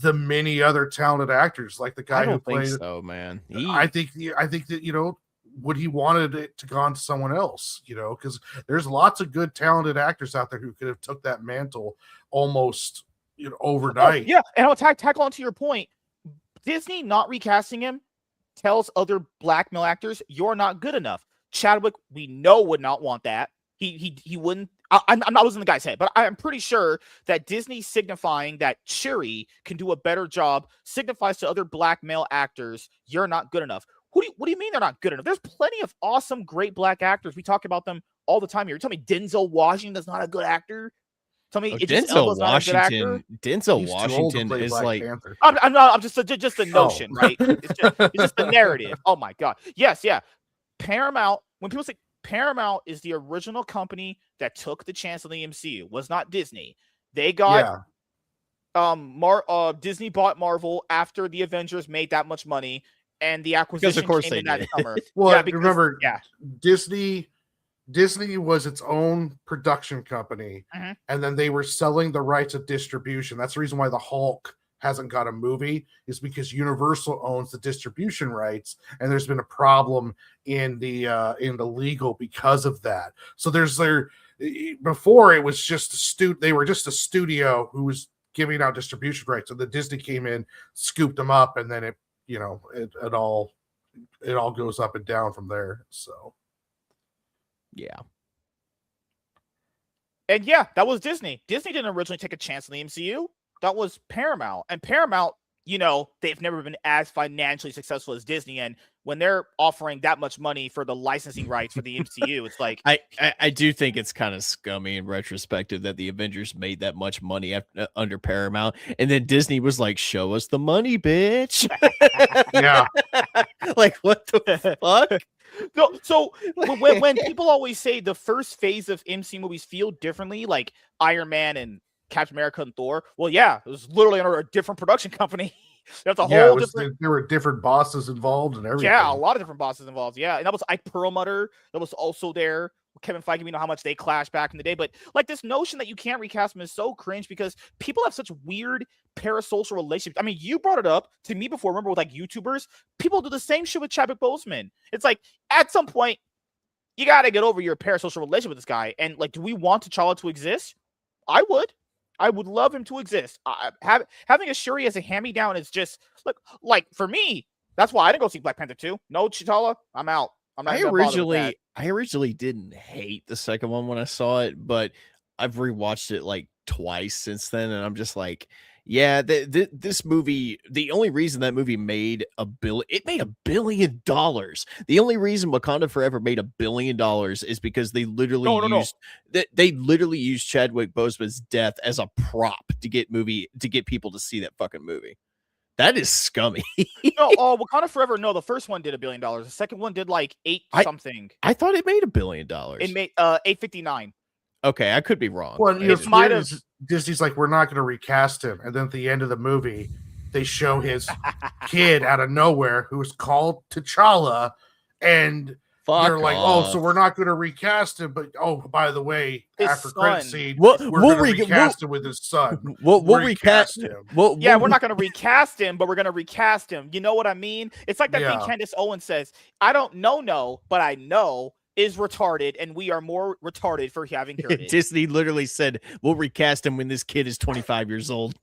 the many other talented actors like the guy who played? So, man, I think that would he wanted it to gone to someone else? Because there's lots of good talented actors out there who could have took that mantle almost overnight. Yeah, and I'll tackle on to your point. Disney not recasting him tells other black male actors you're not good enough. Chadwick, we know, would not want that. He wouldn't. I'm not losing the guy's head, but I'm pretty sure that Disney signifying that Shuri can do a better job signifies to other black male actors you're not good enough. What do you mean they're not good enough? There's plenty of awesome, great black actors. We talk about them all the time here. You tell me Denzel Washington is not a good actor? Tell me Denzel Washington. Denzel Washington is like Panther. I'm just a notion, right? It's just the narrative. Oh my god. Yes, yeah. Paramount. When people say Paramount is the original company that took the chance on the MCU, was not Disney. They got Disney bought Marvel after the Avengers made that much money, and the acquisition of course came in that summer. Remember, Disney was its own production company, and then they were selling the rights of distribution. That's the reason why the Hulk hasn't got a movie, is because Universal owns the distribution rights, and there's been a problem in the legal because of that. So before it was just they were just a studio who was giving out distribution rights, so the Disney came in, scooped them up, and then it all goes up and down from there. So. Yeah. And that was Disney. Disney didn't originally take a chance on the MCU. That was Paramount. And Paramount, they've never been as financially successful as Disney. And when they're offering that much money for the licensing rights for the MCU, it's like... I do think it's kind of scummy in retrospective that the Avengers made that much money under Paramount. And then Disney was like, show us the money, bitch. Yeah. Like, what the fuck? No, so when people always say the first phase of MC movies feel differently, like Iron Man and Captain America and Thor. Well, yeah, it was literally under a different production company. That's a Yeah, whole different. there were different bosses involved and everything. Yeah, a lot of different bosses involved. Yeah, and that was Ike Perlmutter. That was also there. Kevin Feige, we know how much they clashed back in the day, but like this notion that you can't recast him is so cringe because people have such weird parasocial relationships. I mean, you brought it up to me before. Remember with like YouTubers, people do the same shit with Chadwick Boseman. It's like at some point you got to get over your parasocial relationship with this guy. And like, do we want T'Challa to exist? I would love him to exist. Having a Shuri as a hand-me-down is just like for me. That's why I didn't go see Black Panther 2. No T'Challa, I'm out. I'm not I originally didn't hate the second one when I saw it, but I've rewatched it like twice since then, and I'm just like, yeah, this movie. The only reason that movie made it made $1 billion. The only reason Wakanda Forever made $1 billion is because they literally they literally used Chadwick Boseman's death as a prop to get people to see that fucking movie. That is scummy. No, Wakanda Forever. No, the first one did $1 billion. The second one did like something. I thought it made $1 billion. It made 859. Okay, I could be wrong. Well, Disney's like, we're not going to recast him, and then at the end of the movie, they show his kid out of nowhere who's called T'Challa, and they're like, oh, so we're not going to recast him, but oh, by the way, his after son. credit scene, we'll going to recast him with his son. We'll recast him. We're not going to recast him, but we're going to recast him. You know what I mean? It's like that thing Candace Owens says, I don't know, but I know is retarded, and we are more retarded for having heard it. Disney literally said, we'll recast him when this kid is 25 years old.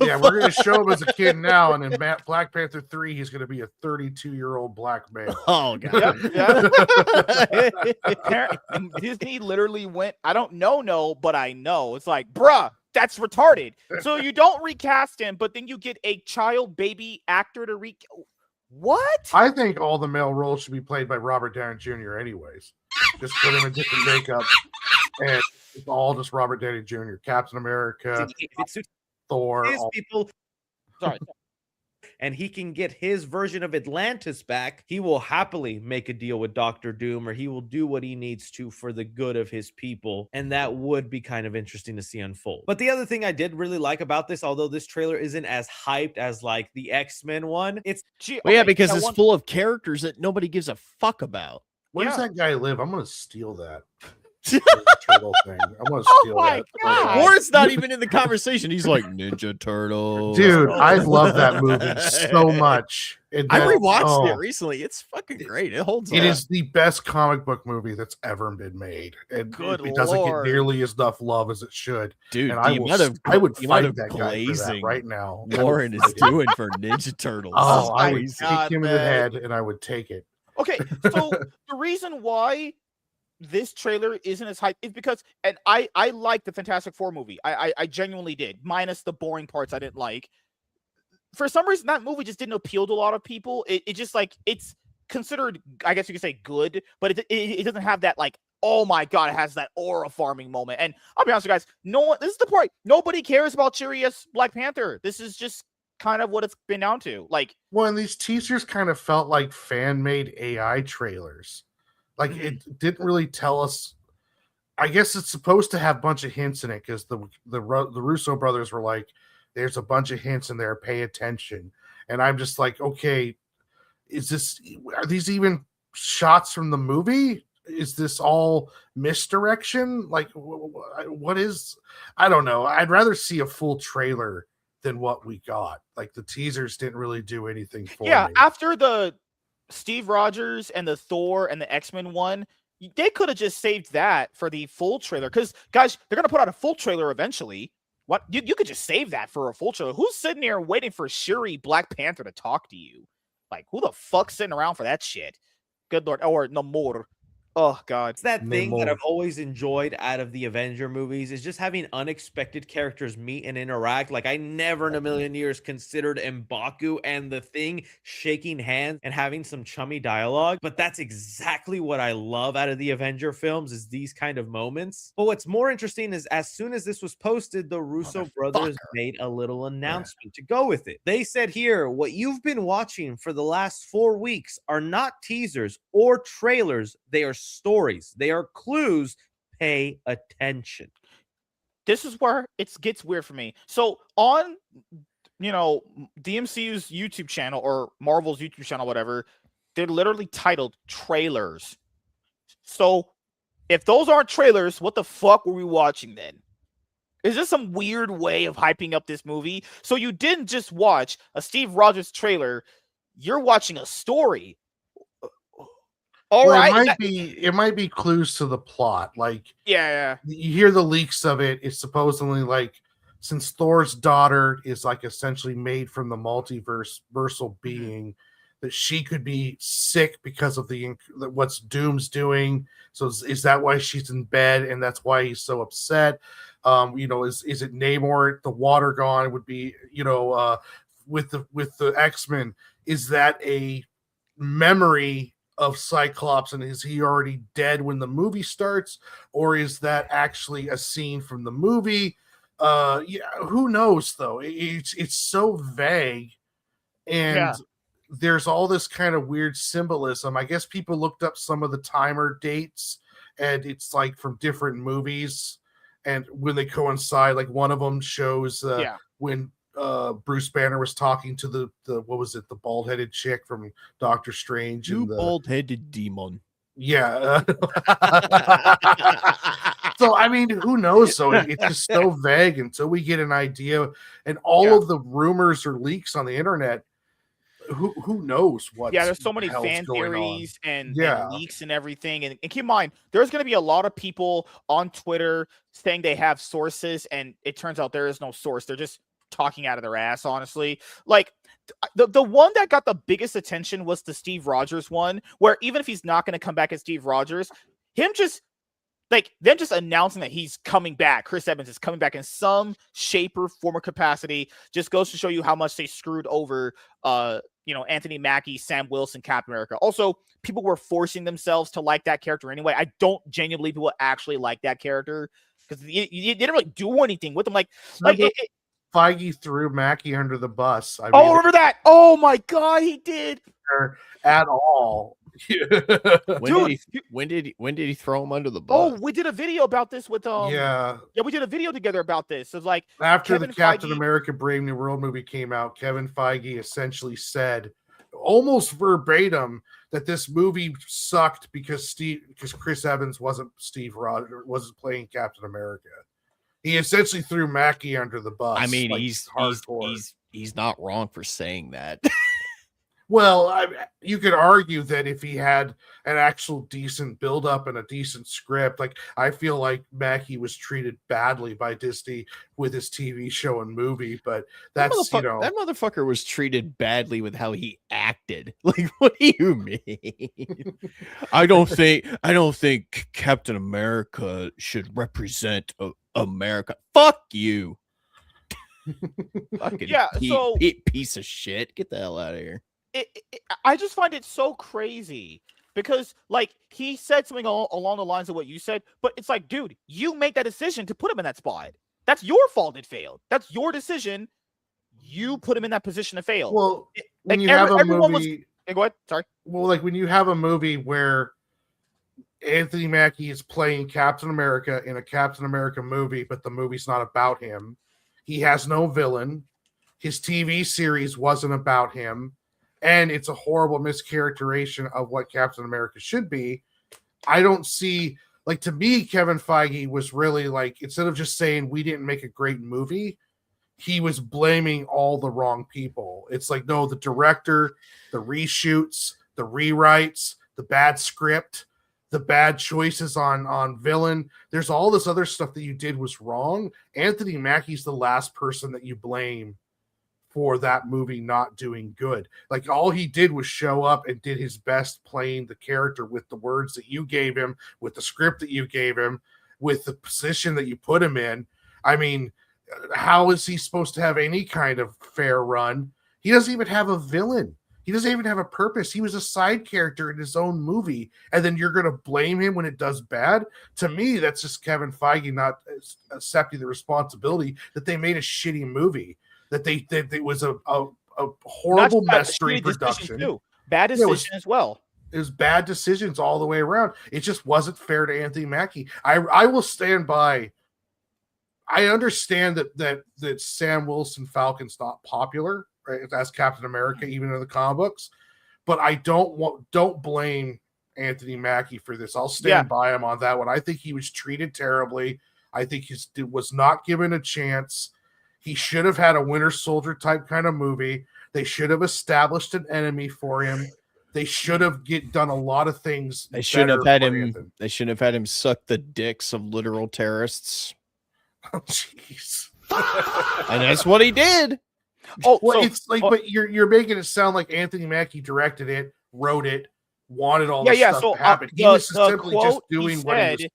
Yeah, we're going to show him as a kid now, and in Black Panther 3, he's going to be a 32-year-old black man. Oh, God. And Disney literally went, I don't know, but I know. It's like, bruh, that's retarded. So you don't recast him, but then you get a child baby actor to What? I think all the male roles should be played by Robert Downey Jr. anyways. Just put him in different makeup, and it's all just Robert Downey Jr. Captain America, Thor. People. Sorry. And he can get his version of Atlantis back, he will happily make a deal with Dr. Doom, or he will do what he needs to for the good of his people. And that would be kind of interesting to see unfold. But the other thing I did really like about this, although this trailer isn't as hyped as like the X-Men one, because it's full of characters that nobody gives a fuck about. Where does that guy live? I'm going to steal that. Turtle thing. I want to steal that. God. Warren's not even in the conversation. He's like Ninja Turtle. Dude, I love that movie so much. I rewatched it recently. It's fucking great. It holds up. It is the best comic book movie that's ever been made. And it doesn't get nearly enough love as it should. Dude, and I would fight that guy for that right now. Warren is doing for Ninja Turtles. Oh, I would kick him in the head and I would take it. Okay, so the reason why this trailer isn't as hype is because, and I like the Fantastic Four movie. I genuinely did, minus the boring parts I didn't like. For some reason, that movie just didn't appeal to a lot of people. It just like, it's considered, I guess you could say, good, but it doesn't have that like, oh my god, it has that aura farming moment. And I'll be honest with you guys, this is the part, nobody cares about Chirius Black Panther. This is just kind of what it's been down to. Like, well, and these teasers kind of felt like fan-made AI trailers. Like, it didn't really tell us. I guess it's supposed to have a bunch of hints in it because the Russo brothers were like, there's a bunch of hints in there, pay attention. And I'm just like, okay, are these even shots from the movie? Is this all misdirection? Like, what is, I don't know. I'd rather see a full trailer than what we got. Like, the teasers didn't really do anything for me. Yeah, after the Steve Rogers and the Thor and the X-Men one, they could have just saved that for the full trailer. Because, guys, they're going to put out a full trailer eventually. What you could just save that for a full trailer. Who's sitting there waiting for Shuri Black Panther to talk to you? Like, who the fuck's sitting around for that shit? Good Lord. Or Namor. Oh, God. It's that thing that I've always enjoyed out of the Avenger movies is just having unexpected characters meet and interact. Like, I never in a million years considered M'Baku and the Thing shaking hands and having some chummy dialogue. But that's exactly what I love out of the Avenger films is these kind of moments. But what's more interesting is as soon as this was posted, the Russo brothers made a little announcement to go with it. They said here, what you've been watching for the last 4 weeks are not teasers or trailers. They are stories. They are clues. Pay attention. this is where it gets weird for me. So on, DMCU's YouTube channel or Marvel's YouTube channel, whatever, they're literally titled trailers. So if those aren't trailers, what the fuck were we watching then? Is this some weird way of hyping up this movie? So you didn't just watch a Steve Rogers trailer, you're watching a story. All Well, right. it might be clues to the plot. Like, Yeah. you hear the leaks of it. It's supposedly like, since Thor's daughter is like essentially made from the multiversal being, that she could be sick because of what's Doom's doing. So is that why she's in bed and that's why he's so upset? Is it Namor? The water gone would be, with the X-Men. Is that a memory of Cyclops, and is he already dead when the movie starts, or is that actually a scene from the movie? Who knows though? It's so vague, and there's all this kind of weird symbolism. I guess people looked up some of the timer dates, and it's like from different movies, and when they coincide, like one of them shows when Bruce Banner was talking to the what was it, the bald-headed chick from Doctor Strange, You bald-headed demon. Yeah. So I mean, who knows? So it's just so vague until we get an idea, and all of the rumors or leaks on the internet. Who knows what? There's so many fan theories and leaks and everything. And keep in mind, there's going to be a lot of people on Twitter saying they have sources, and it turns out there is no source. They're just talking out of their ass, honestly. Like the one that got the biggest attention was the Steve Rogers one, where even if he's not going to come back as Steve Rogers, them just announcing that he's coming back, Chris Evans is coming back in some shape or form or capacity, just goes to show you how much they screwed over Anthony Mackie, Sam Wilson, Captain America. Also, people were forcing themselves to like that character anyway. I don't genuinely believe people actually like that character because you didn't really do anything with him. Feige threw Mackie under the bus. Remember that? Oh my god, he did. At all. When did he throw him under the bus? Oh, we did a video about this with we did a video together about this. It's like after the Captain America Brave New World movie came out, Kevin Feige essentially said almost verbatim that this movie sucked because Chris Evans wasn't playing Captain America. He essentially threw Mackie under the bus. I mean, he's not wrong for saying that. Well, you could argue that if he had an actual decent build-up and a decent script, like I feel like Mackie was treated badly by Disney with his TV show and movie, but that motherfucker was treated badly with how he acted. Like, what do you mean? I don't think Captain America should represent America. Fuck you. Fucking piece of shit. Get the hell out of here. I just find it so crazy because, like, he said something along the lines of what you said, but it's like, dude, you make that decision to put him in that spot. That's your fault it failed. That's your decision. You put him in that position to fail. Well, when you have a movie... Go ahead. Sorry. Well, like, when you have a movie where Anthony Mackie is playing Captain America in a Captain America movie, but the movie's not about him. He has no villain. His TV series wasn't about him. And it's a horrible mischaracterization of what Captain America should be. I don't see, like, to me, Kevin Feige was really like, instead of just saying we didn't make a great movie, he was blaming all the wrong people. It's like, no, the director, the reshoots, the rewrites, the bad script, the bad choices on villain. There's all this other stuff that you did was wrong. Anthony Mackie's the last person that you blame for that movie not doing good. Like, all he did was show up and did his best playing the character with the words that you gave him, with the script that you gave him, with the position that you put him in. I mean, how is he supposed to have any kind of fair run? He doesn't even have a villain. He doesn't even have a purpose. He was a side character in his own movie, and then you're going to blame him when it does bad? To me, that's just Kevin Feige not accepting the responsibility that they made a shitty movie. That it was a horrible mess during production. Bad decision as well. It was bad decisions all the way around. It just wasn't fair to Anthony Mackie. I will stand by. I understand that Sam Wilson Falcon's not popular, right, as Captain America, even in the comic books, but I don't blame Anthony Mackie for this. I'll stand by him on that one. I think he was treated terribly. I think he was not given a chance. He should have had a Winter Soldier type kind of movie. They should have established an enemy for him. They should have done a lot of things. They shouldn't have had him. Anthony. They shouldn't have had him suck the dicks of literal terrorists. Oh, jeez. And that's what he did. Oh, well, it's like, but you're making it sound like Anthony Mackie directed it, wrote it, wanted all this stuff to happen. He was simply just doing what he was.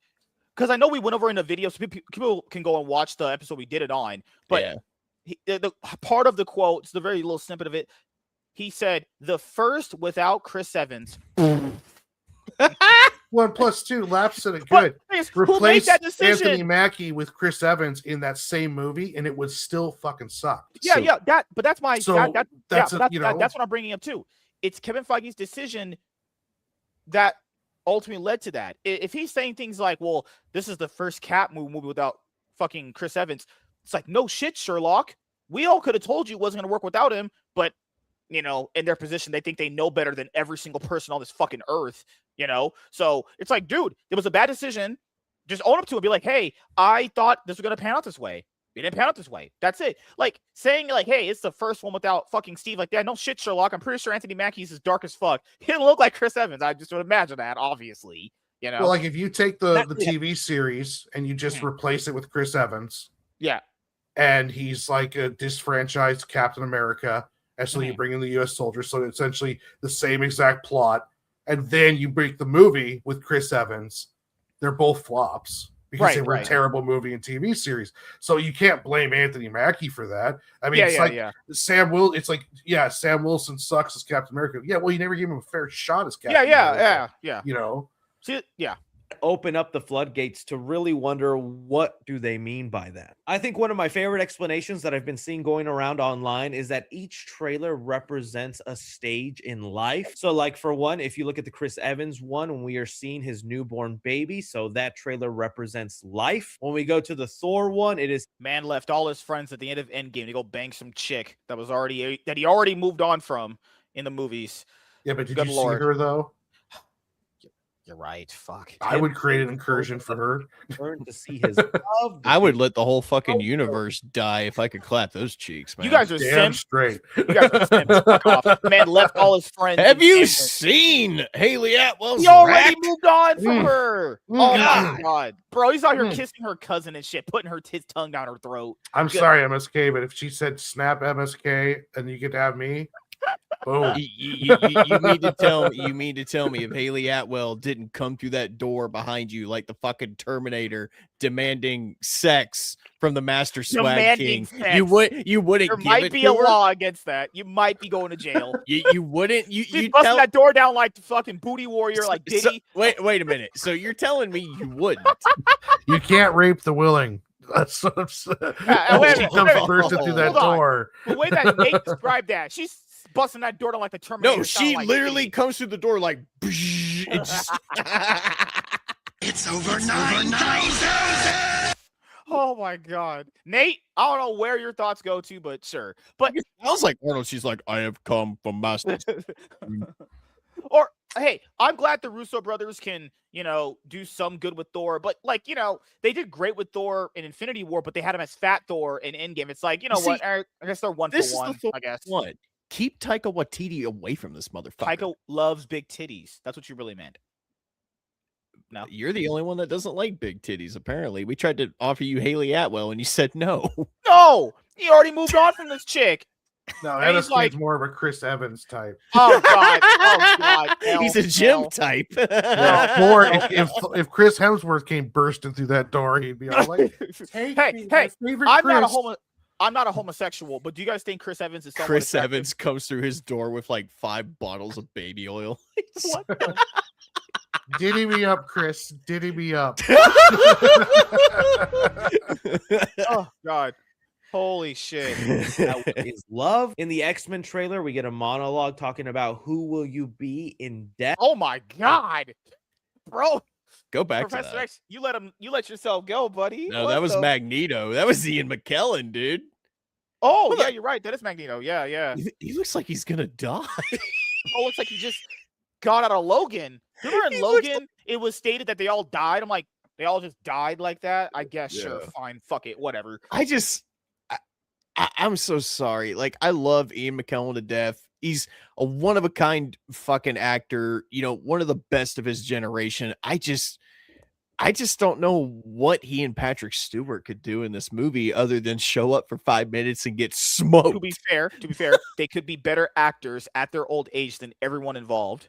Because I know we went over in the video, so people can go and watch the episode we did it on. But the part of the quote, it's the very little snippet of it. He said, "The first without Chris Evans." 1+2 laughs at it good. Replace that decision? Anthony Mackie with Chris Evans in that same movie, and it would still fucking suck. Yeah, but that's my that's what I'm bringing up too. It's Kevin Feige's decision that ultimately led to that. If he's saying things like, "Well, this is the first Cap movie without fucking Chris Evans," it's like, no shit, Sherlock. We all could have told you it wasn't going to work without him, but in their position, they think they know better than every single person on this fucking earth, So it's like, dude, it was a bad decision. Just own up to it. Be like, hey, I thought this was going to pan out this way. It didn't pan out this way. That's it. Like saying like, hey, it's the first one without fucking Steve. Like, yeah, no shit, Sherlock. I'm pretty sure Anthony Mackie's is dark as fuck. He didn't look like Chris Evans. I just would imagine that, obviously. Well, like if you take the TV series and you just replace it with Chris Evans. Yeah. And he's like a disfranchised Captain America. And so you bring in the U.S. soldiers. So essentially the same exact plot. And then you break the movie with Chris Evans. They're both flops because they were a terrible movie and TV series. So you can't blame Anthony Mackie for that. I mean, Sam Wilson sucks as Captain America. Yeah, well, you never gave him a fair shot as Captain America. Yeah. See, yeah. Open up the floodgates to really wonder what do they mean by that. I think one of my favorite explanations that I've been seeing going around online is that each trailer represents a stage in life. So like for one, if you look at the Chris Evans one, when we are seeing his newborn baby, so that trailer represents life. When we go to the Thor one, it is man left all his friends at the end of Endgame to go bang some chick that he already moved on from in the movies. Yeah, but did you see her though? You're right. Fuck. I would create an incursion for her. Learn to see his love. I would let the whole fucking universe die if I could clap those cheeks, man. You guys are damn straight. You guys are simps. Fuck off. Man left all his friends. Have you seen Haley Atwell's He already moved on from her. Oh my god. Bro, he's out here kissing her cousin and shit, putting his tongue down her throat. I'm sorry, MSK, but if she said snap MSK and you could have me, boom. You mean to tell me if Haley Atwell didn't come through that door behind you like the fucking Terminator demanding sex from the Master Swag King, you wouldn't there might be a law against that. You might be going to jail. You wouldn't you busting that door down like the fucking booty warrior like Diddy. Wait a minute. So you're telling me you wouldn't? You can't rape the willing. That's what I'm saying. She comes bursting through that door. The way that Nate described that, she's busting that door down like the Terminator. No, she like literally comes through the door like it's over 9,000. Oh my god, Nate! I don't know where your thoughts go to, but sure. But I was like, Arnold. She's like, I have come from Master. Or hey, I'm glad the Russo brothers can, do some good with Thor. But like, they did great with Thor in Infinity War, but they had him as Fat Thor in Endgame. It's like, what? I guess they're one for one. I guess. What? Keep Taika Waititi away from this motherfucker. Taika loves big titties. That's what you really meant. No, you're the only one that doesn't like big titties. Apparently, we tried to offer you Haley Atwell, and you said no. No, he already moved on from this chick. No, Edis like more of a Chris Evans type. Oh god, he's a Jim type. Or if Chris Hemsworth came bursting through that door, he'd be all like, "Hey, I'm not a homosexual, but do you guys think Chris Evans is Chris attractive? Evans comes through his door with like 5 bottles of baby oil. What? Diddy me up, Chris. Diddy me up. Oh god. Holy shit. That is love. In the X-Men trailer, we get a monologue talking about who will you be in death. Oh my god. Bro, Go back Professor to that. X, you let yourself go, buddy. No, What that was the- Magneto. That was Ian McKellen, dude. Oh, What yeah, the- you're right. That is Magneto. Yeah, yeah. He looks like he's gonna die. Oh, looks like he just got out of Logan. Remember in He looks Logan, it was stated that they all died. I'm like, they all just died like that? I guess, sure, Yeah. fine, fuck it, whatever. I'm so sorry. Like, I love Ian McKellen to death. He's a one of a kind fucking actor, one of the best of his generation. I just don't know what he and Patrick Stewart could do in this movie other than show up for 5 minutes and get smoked. To be fair, they could be better actors at their old age than everyone involved.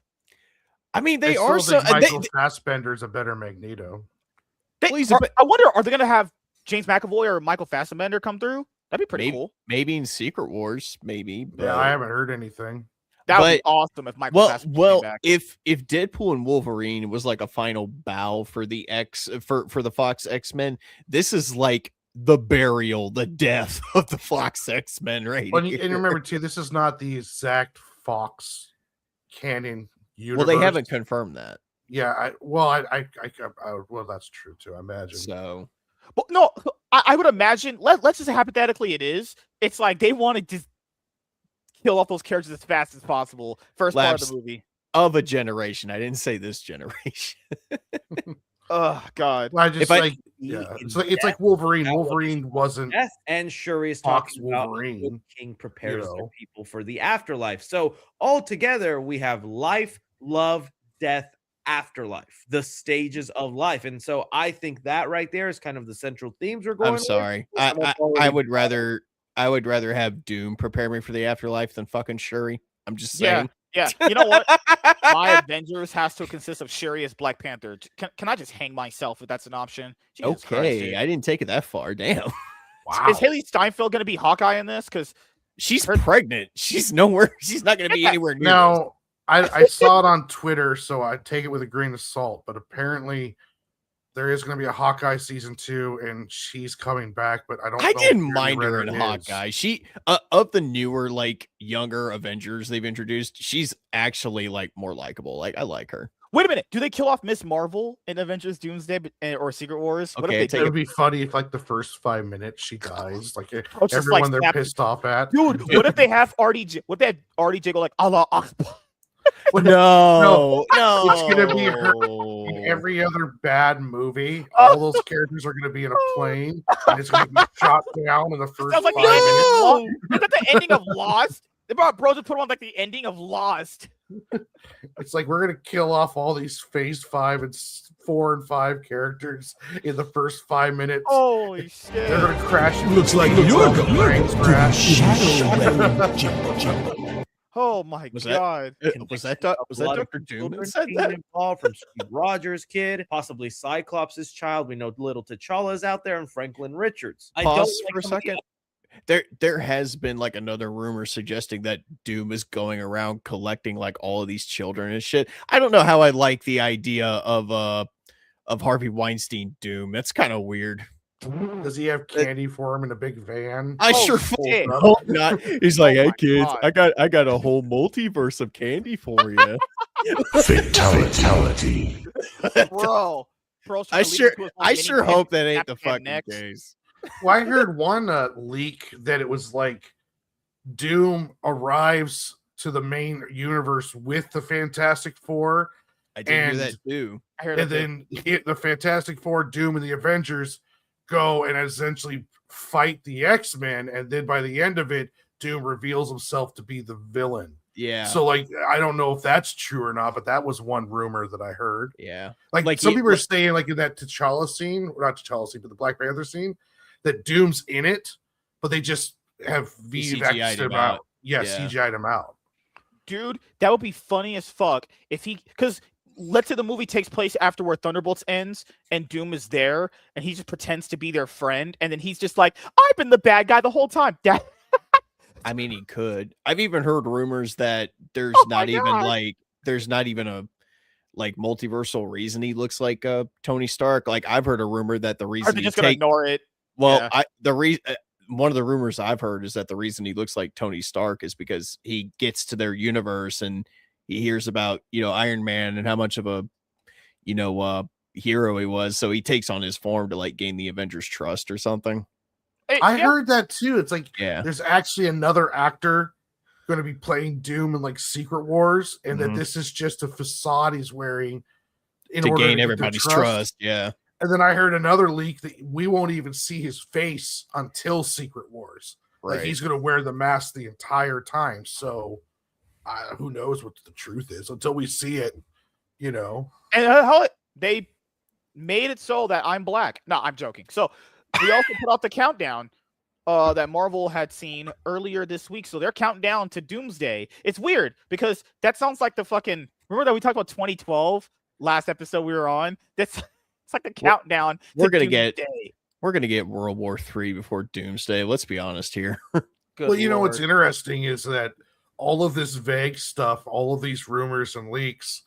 I mean, I they still are so. think Michael Fassbender's a better Magneto. I wonder, are they going to have James McAvoy or Michael Fassbender come through? That'd be pretty cool. Maybe in Secret Wars, maybe. But, Yeah, I haven't heard anything. That would be awesome if Michael Fassbender came back. if Deadpool and Wolverine was like a final bow for the for the Fox X-Men, this is like the burial, the death of the Fox X-Men, right? And remember too, this is not the exact Fox canon universe. Well, they haven't confirmed that. Yeah, well, that's true too. I imagine. So, but no, I would imagine. Let's just say hypothetically, it is. It's like they wanted to kill off those characters as fast as possible. First part of the movie of a generation. I didn't say this generation. Oh God! Well, it's like Wolverine. Wolverine wasn't death, and Shuri is Fox talking about Wolverine. King prepares their people for the afterlife. So altogether, we have life, love, death, afterlife, the stages of life. And so I think that right there is kind of the central themes we're going. I'm sorry. I would rather have Doom prepare me for the afterlife than fucking Shuri. I'm just saying. Yeah. You know what? My Avengers has to consist of Shuri as Black Panther. Can I just hang myself if that's an option? Jesus okay, Christ, I didn't take it that far. Damn. Wow. Is Haley Steinfeld going to be Hawkeye in this? Because she's pregnant. She's nowhere. She's not going to be anywhere near. Now, I saw it on Twitter, so I take it with a grain of salt. But apparently, there is going to be a Hawkeye season 2, and she's coming back. But I didn't mind her in Hawkeye. She of the newer, like younger Avengers they've introduced, she's actually like more likable. Like I like her. Wait a minute. Do they kill off Miss Marvel in Avengers Doomsday or Secret Wars? Okay, it would be funny if like the first 5 minutes she dies. Like just everyone like they're pissed off at. Dude, what if they have RDJ? What if they had RDJ go like Allah Akbar? No. It's gonna be her in every other bad movie. All those characters are gonna be in a plane, and it's gonna be shot down in the first Sounds like 5 minutes. Is that the ending of Lost? They brought Bros to put on like the ending of Lost. It's like we're gonna kill off all these Phase 5 and 4 and 5 characters in the first 5 minutes. Holy shit! They're gonna crash. Looks like you're going to crash. Oh my God! Was that Dr. Doom that said that? Involved from Steve Rogers' kid, possibly Cyclops' child. We know little T'Challa's out there, and Franklin Richards. Pause for a second. There has been like another rumor suggesting that Doom is going around collecting like all of these children and shit. I don't know how I like the idea of Harvey Weinstein Doom. That's kind of weird. Does he have candy for him in a big van? I sure shit. hope not. He's like, hey kids, God. I got a whole multiverse of candy for you. Fatality. Bro. I sure hope that ain't the fucking case. Well, I heard one leak that it was like Doom arrives to the main universe with the Fantastic Four. I did hear that too. And then the Fantastic Four, Doom, and the Avengers go and essentially fight the X-Men, and then by the end of it, Doom reveals himself to be the villain. Yeah. So like I don't know if that's true or not, but that was one rumor that I heard. Yeah. Like some people are saying like in that T'Challa scene, or not T'Challa scene, but the Black Panther scene, that Doom's in it, but they just have VFX'd him out. Yeah, CGI'd him out. Dude, that would be funny as fuck if because let's say the movie takes place after where Thunderbolts ends and Doom is there and he just pretends to be their friend and then he's just like, I've been the bad guy the whole time. I mean, he could. I've even heard rumors that there's not even a like multiversal reason he looks like Tony Stark. Like I've heard a rumor that the reason they're just gonna ignore it. Well, yeah. One of the rumors I've heard is that the reason he looks like Tony Stark is because he gets to their universe and he hears about, Iron Man and how much of a, hero he was, so he takes on his form to like gain the Avengers' trust or something. I heard that too. It's like Yeah. there's actually another actor going to be playing Doom in like Secret Wars, and that this is just a facade he's wearing in to order gain to everybody's get their trust. Yeah. And then I heard another leak that we won't even see his face until Secret Wars. Right. Like he's going to wear the mask the entire time. So who knows what the truth is until we see it, you know. And how they made it so that I'm black. No, I'm joking. So we also put out the countdown that Marvel had seen earlier this week. So they're counting down to Doomsday. It's weird because that sounds like the fucking, remember that we talked about 2012 last episode we were on? It's like the countdown. We're gonna get World War III before Doomsday. Let's be honest here. Well, you know what's interesting is that all of this vague stuff, all of these rumors and leaks,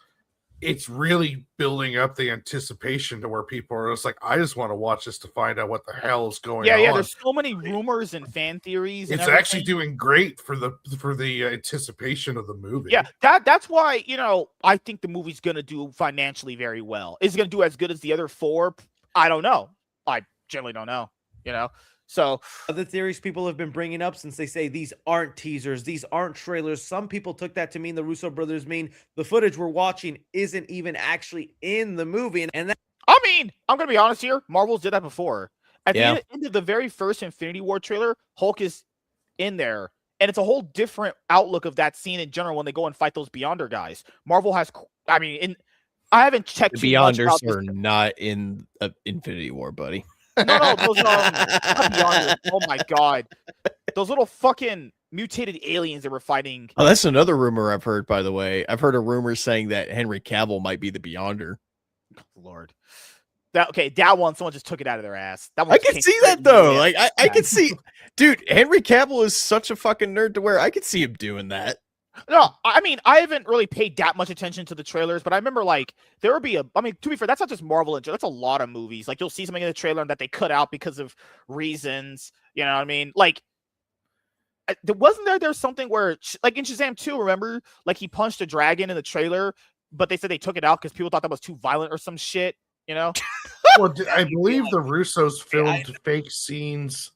it's really building up the anticipation to where people are just like, I just want to watch this to find out what the hell is going on. Yeah, there's so many rumors and fan theories. It's actually doing great for the anticipation of the movie. Yeah, that's why, you know, I think the movie's gonna do financially very well. Is it gonna do as good as the other four? I don't know. I generally don't know, you know. So other theories people have been bringing up since they say these aren't teasers, these aren't trailers. Some people took that to mean the Russo brothers mean the footage we're watching isn't even actually in the movie. And that, I mean, I'm gonna be honest here. Marvel's did that before. At the end of the very first Infinity War trailer, Hulk is in there, and it's a whole different outlook of that scene in general when they go and fight those Beyonder guys. Marvel has, I mean, I haven't checked. The Beyonders are not in Infinity War, buddy. No, those not Beyonders. Oh my god, those little fucking mutated aliens that were fighting. Oh, that's another rumor I've heard. By the way, I've heard a rumor saying that Henry Cavill might be the Beyonder. Lord, that one someone just took it out of their ass. That one I can see that though. Like I can see, dude. Henry Cavill is such a fucking nerd to where I could see him doing that. No, I mean, I haven't really paid that much attention to the trailers, but I remember, like, there would be I mean, to be fair, that's not just Marvel, that's a lot of movies. Like, you'll see something in the trailer that they cut out because of reasons, you know what I mean? Like, there's something where, like, in Shazam 2, remember? Like, he punched a dragon in the trailer, but they said they took it out because people thought that was too violent or some shit, you know? Well, I believe the Russos filmed fake scenes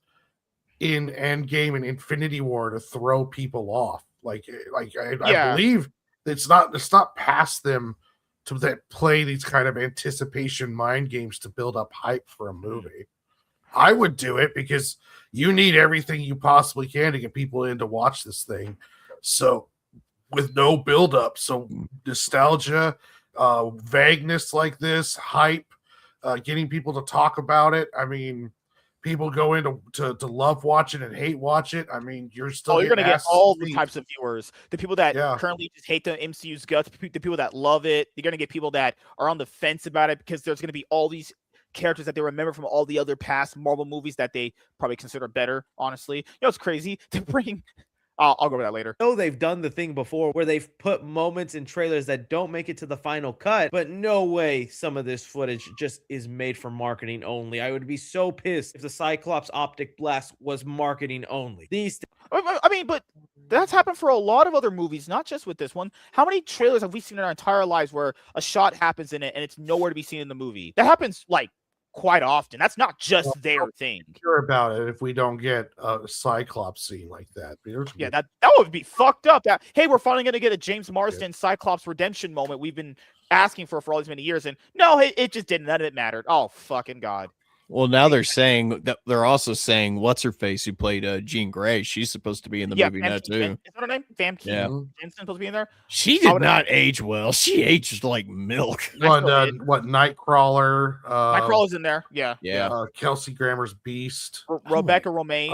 in Endgame and Infinity War to throw people off. I believe it's not past them to play these kind of anticipation mind games to build up hype for a movie. I would do it because you need everything you possibly can to get people in to watch this thing. So with no build up, so nostalgia, vagueness like this, hype, getting people to talk about it. I mean, people go into to love watch it and hate watch it. I mean, you're still you're gonna get all the types of viewers. The people that currently just hate the MCU's guts, the people that love it. You're gonna get people that are on the fence about it because there's gonna be all these characters that they remember from all the other past Marvel movies that they probably consider better. Honestly, you know, it's crazy to bring. I'll go over that later. I know they've done the thing before where they've put moments in trailers that don't make it to the final cut, but no way some of this footage just is made for marketing only. I would be so pissed if the Cyclops optic blast was marketing only. I mean, but that's happened for a lot of other movies, not just with this one. How many trailers have we seen in our entire lives where a shot happens in it and it's nowhere to be seen in the movie? That happens like quite often. That's not just their thing. Sure about it if we don't get a Cyclops scene like that. Yeah, that would be fucked up. That, hey, we're finally going to get a James Marsden Cyclops redemption moment we've been asking for all these many years, and no, it just didn't. None of it mattered. Oh, fucking God. Well, now they're also saying what's her face who played Jean Grey. She's supposed to be in the movie now too. Is that her name? Famke Jensen supposed to be in there. She did not age well. She aged like milk. What Nightcrawler? Nightcrawler's in there. Yeah. Kelsey Grammer's Beast. Rebecca Romaine.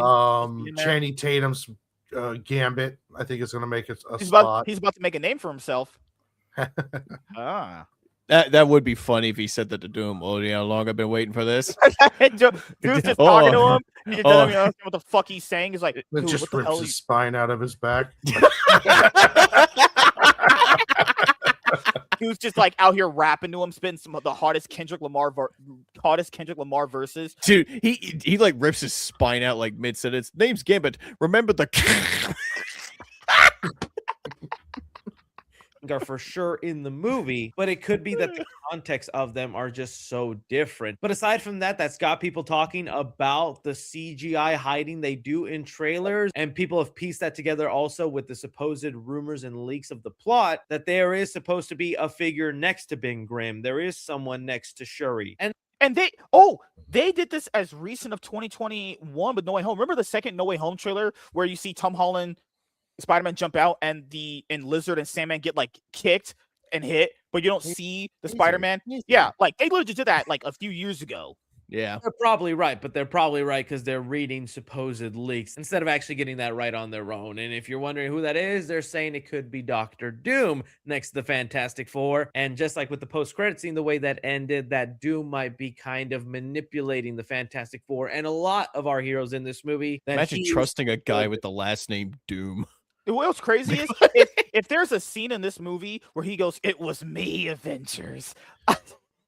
Channing Tatum's Gambit. I think is going to make it a he's spot. He's about to make a name for himself. That would be funny if he said that to Doom. Oh, you know how long I've been waiting for this? Dude's just talking to him. And you tell him what the fuck he's saying. He's like, it just rips his spine out of his back. Dude's just like out here rapping to him, spitting some of the hottest Kendrick Lamar verses. Dude, he like rips his spine out like mid sentence. Name's Gambit. Remember the are for sure in the movie, but it could be that the context of them are just so different. But aside from that, that's got people talking about the CGI hiding they do in trailers, and people have pieced that together also with the supposed rumors and leaks of the plot that there is supposed to be a figure next to Ben Grimm. There is someone next to Shuri. And they did this as recent of 2021 with No Way Home. Remember the second No Way Home trailer where you see Tom Holland, Spider-Man jump out and Lizard and Sandman get like kicked and hit, but you don't see the Spider-Man? Yeah, like they literally just did that like a few years ago. Yeah. They're probably right, but they're probably right because they're reading supposed leaks instead of actually getting that right on their own. And if you're wondering who that is, they're saying it could be Doctor Doom next to the Fantastic Four. And just like with the post-credit scene, the way that ended, that Doom might be kind of manipulating the Fantastic Four and a lot of our heroes in this movie. Imagine trusting a guy with the last name Doom. What's crazy is if there's a scene in this movie where he goes, "It was me, Avengers."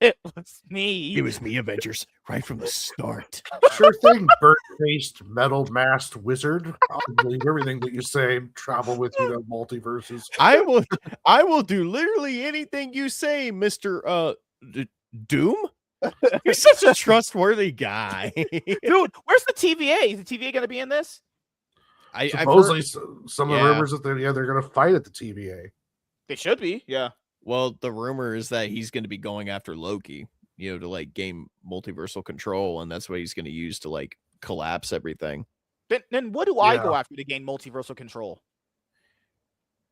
It was me. It was me, Avengers, right from the start. Sure thing, burnt-faced, metal-masked wizard. I'll believe everything that you say. Travel with you to multiverses. I will do literally anything you say, Mr. Doom. You're such a trustworthy guy. Dude, where's the TVA? Is the TVA going to be in this? Supposedly, some of the rumors that they're going to fight at the TVA. They should be, yeah. Well, the rumor is that he's going to be going after Loki, to like gain multiversal control, and that's what he's going to use to like collapse everything. Then what do I go after to gain multiversal control?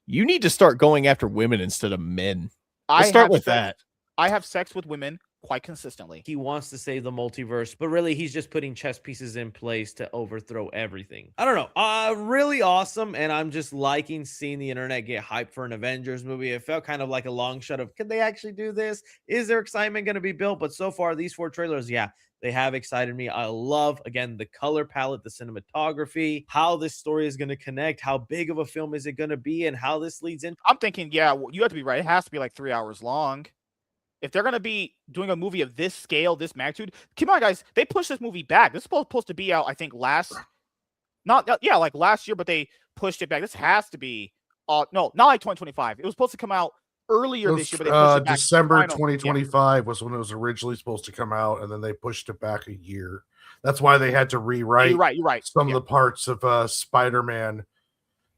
You need to start going after women instead of men. Let's start with that. I have sex with women quite consistently. He wants to save the multiverse, but really he's just putting chess pieces in place to overthrow everything. I don't know. Really awesome. And I'm just liking seeing the internet get hyped for an Avengers movie. It felt kind of like a long shot of, can they actually do this? Is there excitement going to be built? But so far, these 4 trailers, yeah, they have excited me. I love, again, the color palette, the cinematography, how this story is going to connect, how big of a film is it going to be, and how this leads in. I'm thinking, yeah, you have to be right. It has to be like 3 hours long. If they're going to be doing a movie of this scale, this magnitude, come on, guys, they pushed this movie back. This is supposed to be out, I think, last year, but they pushed it back. This has to be, no, not like 2025. It was supposed to come out earlier this year, but they pushed it back. December 2025 was when it was originally supposed to come out, and then they pushed it back a year. That's why they had to rewrite you're right. some of the parts of Spider-Man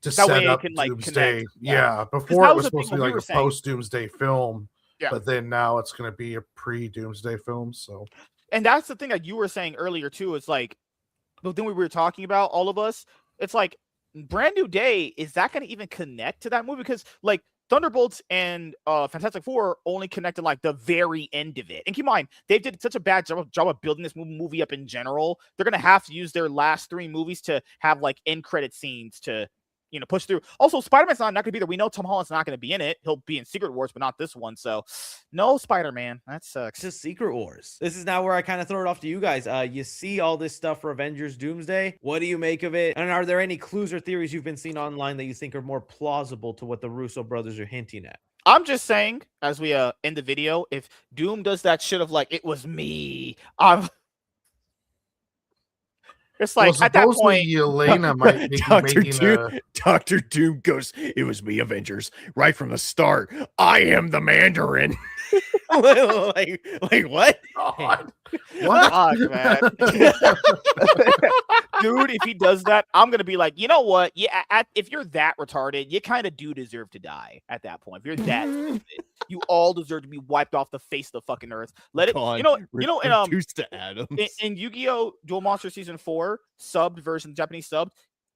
to that set way up it can, like, Doomsday. connect. Yeah, before it was supposed to be like a saying. post-Doomsday film. Yeah. But then now it's going to be a pre-Doomsday film. So, and that's the thing that you were saying earlier too. It's like the thing we were talking about, all of us. It's like Brand New Day. Is that going to even connect to that movie? Because like Thunderbolts and Fantastic Four only connected like the very end of it. And keep in mind, they did such a bad job of building this movie up in general. They're going to have to use their last 3 movies to have like end credit scenes to, push through. Also, Spider-Man's not going to be there. We know Tom Holland's not going to be in it. He'll be in Secret Wars, but not this one. So, no Spider-Man. That sucks. It's just Secret Wars. This is now where I kind of throw it off to you guys. You see all this stuff for Avengers Doomsday. What do you make of it? And are there any clues or theories you've been seeing online that you think are more plausible to what the Russo brothers are hinting at? I'm just saying, as we end the video, if Doom does that shit of like, it was me, it's like at that point, Yelena might be making Dr. Doom goes, "It was me, Avengers, right from the start. I am the Mandarin." like what? God. What? Man. Dude, if he does that, I'm gonna be like, you know what? Yeah, if you're that retarded, you kind of do deserve to die at that point. If you're that stupid, you all deserve to be wiped off the face of the fucking earth. Let it, reduced to atoms. In Yu-Gi-Oh! Duel Monster Season 4 subbed version, Japanese subbed,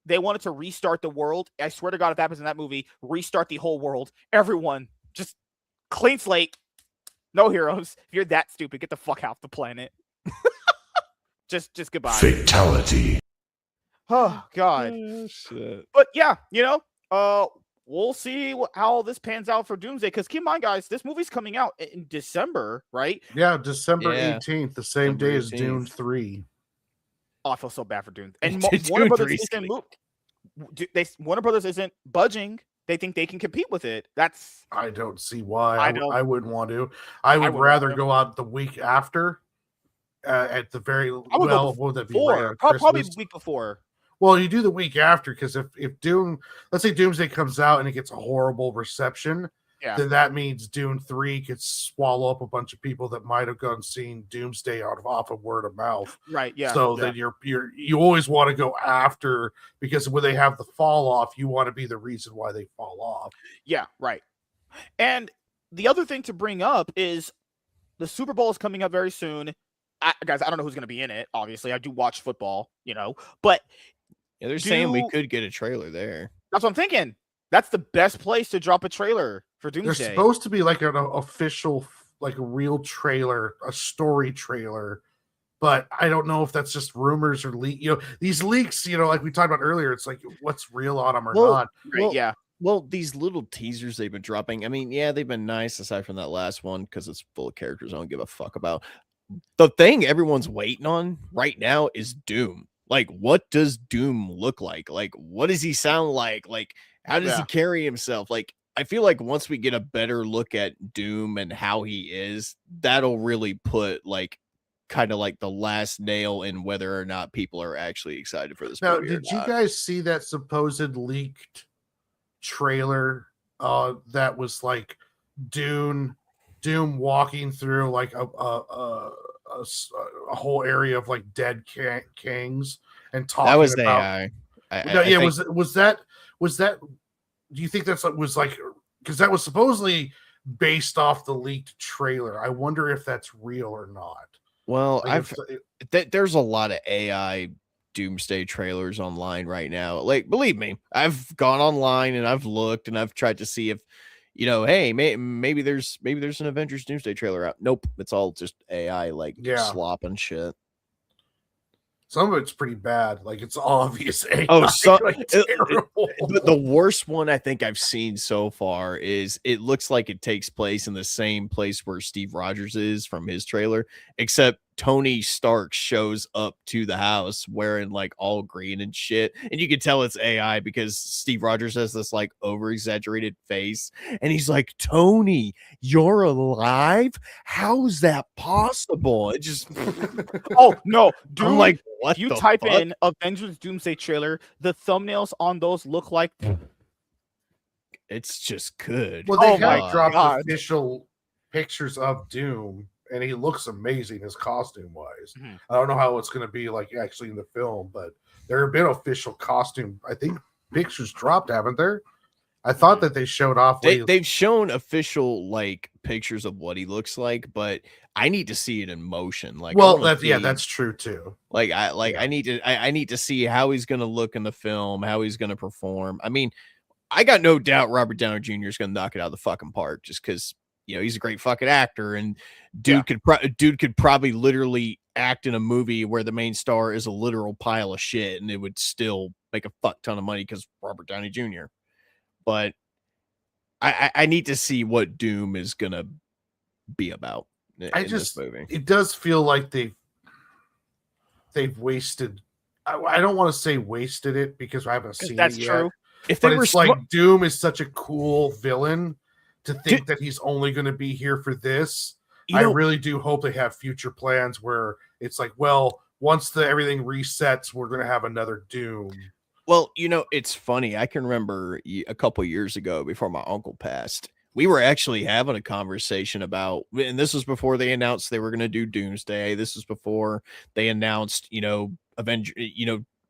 they wanted to restart the world. I swear to God, if that happens in that movie, restart the whole world. Everyone, just clean slate. No heroes. If you're that stupid, get the fuck off the planet. just goodbye. Fatality. Oh God. Shit. But yeah, we'll see how this pans out for Doomsday. Because keep in mind, guys, this movie's coming out in December, right? Yeah, December 18th, the same day as Dune 3. Oh, I feel so bad for Dune. And Warner Brothers isn't budging. They think they can compete with it. I don't see why. I wouldn't want to. I would rather go out the week after. At the very would that be right probably the week before. Well, you do the week after because if let's say Doomsday comes out and it gets a horrible reception, Yeah. then that means Dune 3 could swallow up a bunch of people that might have gone seen Doomsday off of word of mouth. Right. Yeah. So yeah. then you always want to go after, because when they have the fall off, you want to be the reason why they fall off. Yeah, right. And the other thing to bring up is the Super Bowl is coming up very soon. Guys, I don't know who's going to be in it. Obviously, I do watch football, but Yeah, they're saying we could get a trailer there. that's what I'm thinking. That's the best place to drop a trailer for Doomsday. There's supposed to be like an official, like a real trailer, a story trailer, but I don't know if that's just rumors or leak. These leaks, like we talked about earlier, it's like what's real on them or not. Right, yeah. Well, these little teasers they've been dropping, I mean, yeah, they've been nice aside from that last one because it's full of characters I don't give a fuck about. The thing everyone's waiting on right now is Doom. Like, what does Doom look like? Like, what does he sound like? Like, how does he carry himself? Like, I feel like once we get a better look at Doom and how he is, that'll really put like kind of like the last nail in whether or not people are actually excited for this Now, movie. did you guys see that supposed leaked trailer that was like Doom walking through like a whole area of like dead kings and talking that was about AI. was that do you think that's was like, because that was supposedly based off the leaked trailer? I wonder if that's real or not. Well, Like there's a lot of AI Doomsday trailers online right now. Like, believe me, I've gone online and I've looked and I've tried to see if, hey, maybe there's an Avengers Doomsday trailer out. Nope, it's all just AI, like slop and shit. Some of it's pretty bad. Like, it's obvious AI. Oh, terrible. The worst one I think I've seen so far is it looks like it takes place in the same place where Steve Rogers is from his trailer, except Tony Stark shows up to the house wearing like all green and shit. And you can tell it's AI because Steve Rogers has this like over exaggerated face. And he's like, Tony, you're alive? How's that possible? It just, oh, no. Dude, I'm like, what? If you the type fuck? in Avengers Doomsday trailer, the thumbnails on those look like. It's just good. Well, they my have dropped God. official pictures of Doom, and he looks amazing, his costume wise. Mhm. I don't know how it's going to be like actually in the film, but there have been official costume, I think, pictures dropped, haven't there? I thought that they showed off. They've shown official like pictures of what he looks like, but I need to see it in motion. Like, well, that's true too. Like, I need to see how he's going to look in the film, how he's going to perform. I mean, I got no doubt Robert Downey Jr. is going to knock it out of the fucking park, just because he's a great fucking actor, and dude could probably literally act in a movie where the main star is a literal pile of shit, and it would still make a fuck ton of money because Robert Downey Jr. But I need to see what Doom is gonna be about in this movie. It does feel like they've wasted. I don't want to say wasted it because I haven't seen it yet. True. But it's like Doom is such a cool villain to think that he's only going to be here for this. I really do hope they have future plans where it's like, well, once everything resets, we're going to have another Doom. Well, it's funny. I can remember a couple years ago before my uncle passed, we were actually having a conversation about, and this was before they announced they were going to do Doomsday. This was before they announced, Avenger,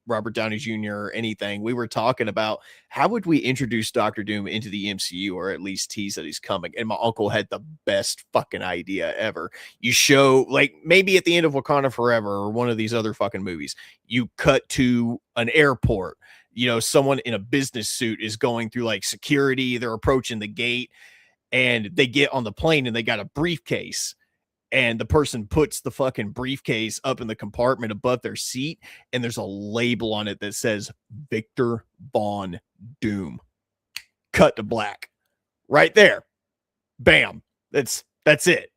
Robert Downey Jr. or anything. We were talking about how would we introduce Dr. Doom into the MCU, or at least tease that he's coming. And my uncle had the best fucking idea ever. You show, like, maybe at the end of Wakanda Forever or one of these other fucking movies, you cut to an airport. Someone in a business suit is going through like security. They're approaching the gate and they get on the plane and they got a briefcase. And the person puts the fucking briefcase up in the compartment above their seat, and there's a label on it that says Victor Von Doom. Cut to black. Right there. Bam. That's it.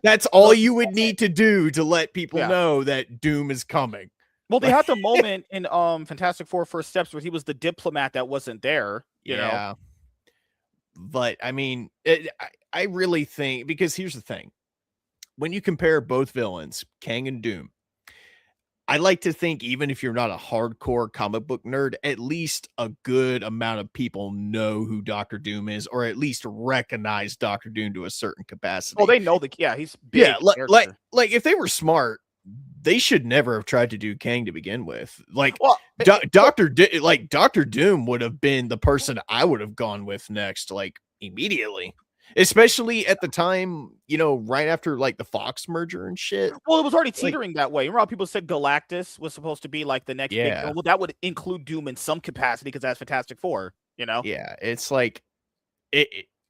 That's all you would need to do to let people know that Doom is coming. Well, they had the moment in Fantastic Four First Steps where he was the diplomat that wasn't there. You know? But I mean, I really think, because here's the thing. When you compare both villains, Kang and Doom, I like to think even if you're not a hardcore comic book nerd, at least a good amount of people know who Doctor Doom is, or at least recognize Doctor Doom to a certain capacity. Oh, they know he's big. Yeah, character. like if they were smart, they should never have tried to do Kang to begin with. Like Well, Doctor Doom would have been the person I would have gone with next, like immediately. Especially at the time, right after like the Fox merger and shit. Well, it was already teetering that way. Remember how people said Galactus was supposed to be like the next big Yeah. Well, that would include Doom in some capacity because that's Fantastic Four, Yeah, it's like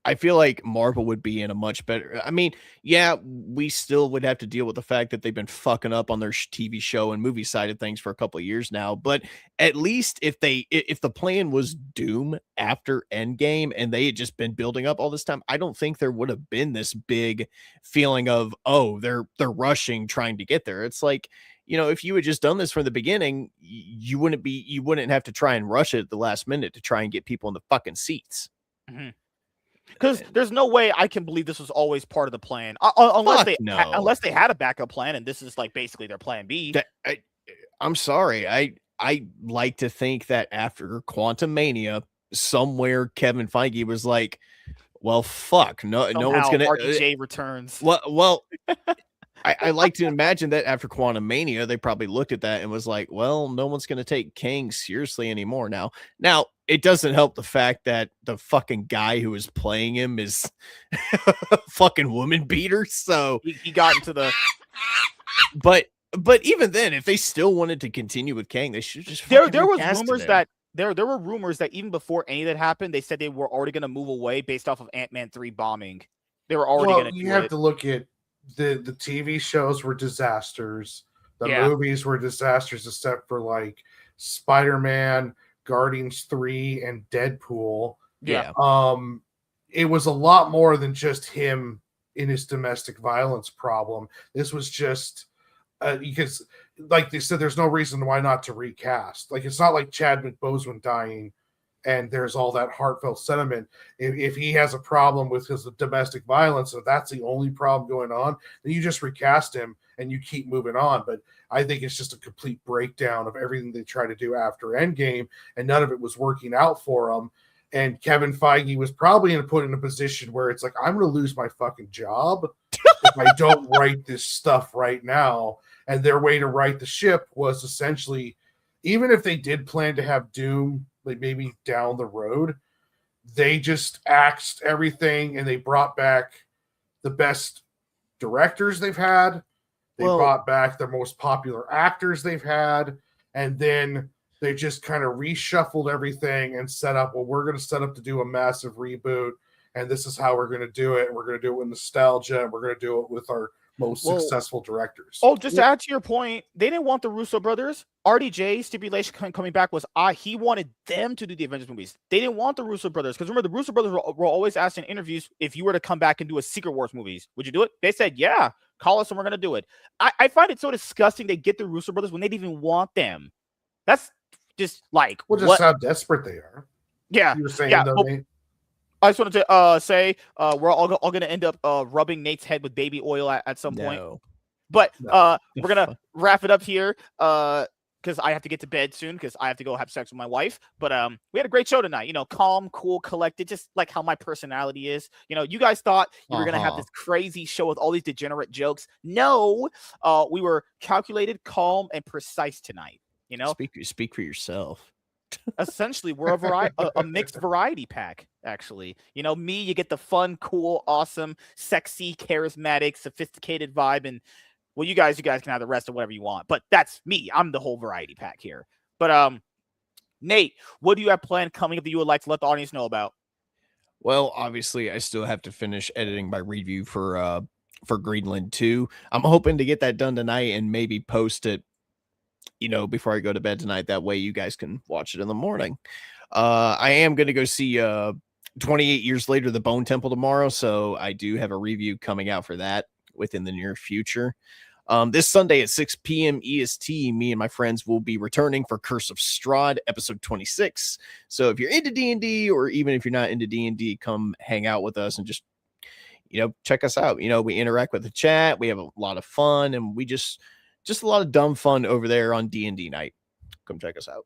I feel like Marvel would be in a much better. I mean, yeah, we still would have to deal with the fact that they've been fucking up on their TV show and movie side of things for a couple of years now. But at least if the plan was Doom after Endgame and they had just been building up all this time, I don't think there would have been this big feeling of, oh, they're rushing trying to get there. It's like, if you had just done this from the beginning, you wouldn't have to try and rush it at the last minute to try and get people in the fucking seats. Mm-hmm. Because there's no way I can believe this was always part of the plan, unless they had a backup plan, and this is like basically their plan B. I'm sorry, I like to think that after Quantum Mania, somewhere Kevin Feige was like, "Well, fuck, no one's gonna." RDJ returns. Well, I like to imagine that after Quantum Mania, they probably looked at that and was like, "Well, no one's gonna take Kang seriously anymore now." Now, it doesn't help the fact that the fucking guy who is playing him is a fucking woman beater. So he got into the. But even then, if they still wanted to continue with Kang, they should just. There was rumors that there were rumors that even before any of that happened, they said they were already going to move away based off of Ant-Man 3 bombing. They were already going to. You have to look at the TV shows were disasters. The movies were disasters, except for like Spider-Man, Guardians 3, and Deadpool. Yeah. It was a lot more than just him in his domestic violence problem. This was just because, like they said, there's no reason why not to recast. Like, it's not like Chadwick Boseman dying and there's all that heartfelt sentiment. If he has a problem with his domestic violence, if that's the only problem going on, then you just recast him and you keep moving on. But I think it's just a complete breakdown of everything they tried to do after Endgame, and none of it was working out for them. And Kevin Feige was probably put in a position where it's like, I'm going to lose my fucking job if I don't write this stuff right now. And their way to right the ship was essentially, even if they did plan to have Doom, like maybe down the road, they just axed everything and they brought back the best directors they've had. They brought back their most popular actors they've had. And then they just kind of reshuffled everything and set up, well, we're going to set up to do a massive reboot. And this is how we're going to do it. We're going to do it with nostalgia. And we're going to do it with our most successful directors. Oh, just to add to your point, they didn't want the Russo brothers. RDJ stipulation coming back was he wanted them to do the Avengers movies. They didn't want the Russo brothers because remember the Russo brothers were always asked in interviews if you were to come back and do a Secret Wars movies, would you do it? They said, yeah, call us and we're going to do it. I find it so disgusting they get the Russo brothers when they didn't even want them. That's just like how desperate they are. Yeah, you were saying I just wanted to say we're all going to end up rubbing Nate's head with baby oil at some point. But we're going to wrap it up here because I have to get to bed soon because I have to go have sex with my wife. But we had a great show tonight. Calm, cool, collected, just like how my personality is. You guys thought you were going to have this crazy show with all these degenerate jokes. No, we were calculated, calm, and precise tonight. Speak for yourself. Essentially, we're a mixed variety pack. Actually, me, you get the fun, cool, awesome, sexy, charismatic, sophisticated vibe, and well, you guys can have the rest of whatever you want. But that's me. I'm the whole variety pack here. But Nate, what do you have planned coming up that you would like to let the audience know about? Well, obviously, I still have to finish editing my review for Greenland 2. I'm hoping to get that done tonight and maybe post it, before I go to bed tonight. That way you guys can watch it in the morning. I am going to go see 28 Years Later, The Bone Temple tomorrow. So I do have a review coming out for that within the near future. This Sunday at 6 p.m. EST, me and my friends will be returning for Curse of Strahd, episode 26. So if you're into D&D, or even if you're not into D&D, come hang out with us and just, check us out. We interact with the chat. We have a lot of fun, and we just just a lot of dumb fun over there on D&D night. Come check us out.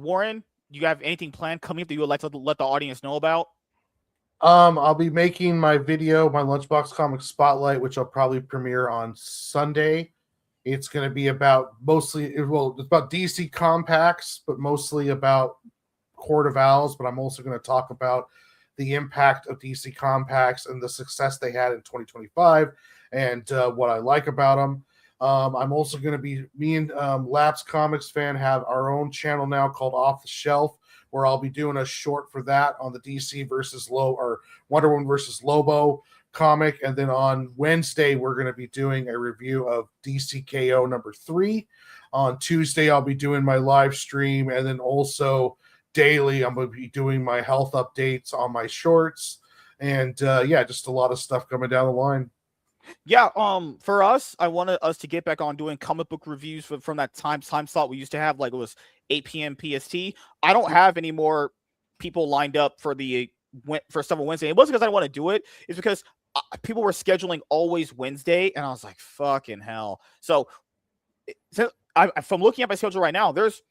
Warren, you have anything planned coming up that you would like to let the audience know about? I'll be making my video, my Lunchbox Comic Spotlight, which I'll probably premiere on Sunday. It's going to be about it's about DC Compacts, but mostly about Court of Owls. But I'm also going to talk about the impact of DC Compacts and the success they had in 2025 and what I like about them. I'm also going to be, me and Labs Comics Fan have our own channel now called Off the Shelf, where I'll be doing a short for that on the DC versus Wonder Woman versus Lobo comic. And then on Wednesday, we're going to be doing a review of DCKO #3. On Tuesday, I'll be doing my live stream. And then also daily, I'm going to be doing my health updates on my shorts. And just a lot of stuff coming down the line. Yeah, for us, I wanted us to get back on doing comic book reviews from that time slot we used to have, like it was 8 p.m. PST. I don't have any more people lined up for stuff on Wednesday. It wasn't because I didn't want to do it. It's because people were scheduling always Wednesday, and I was like, fucking hell. So from looking at my schedule right now, there's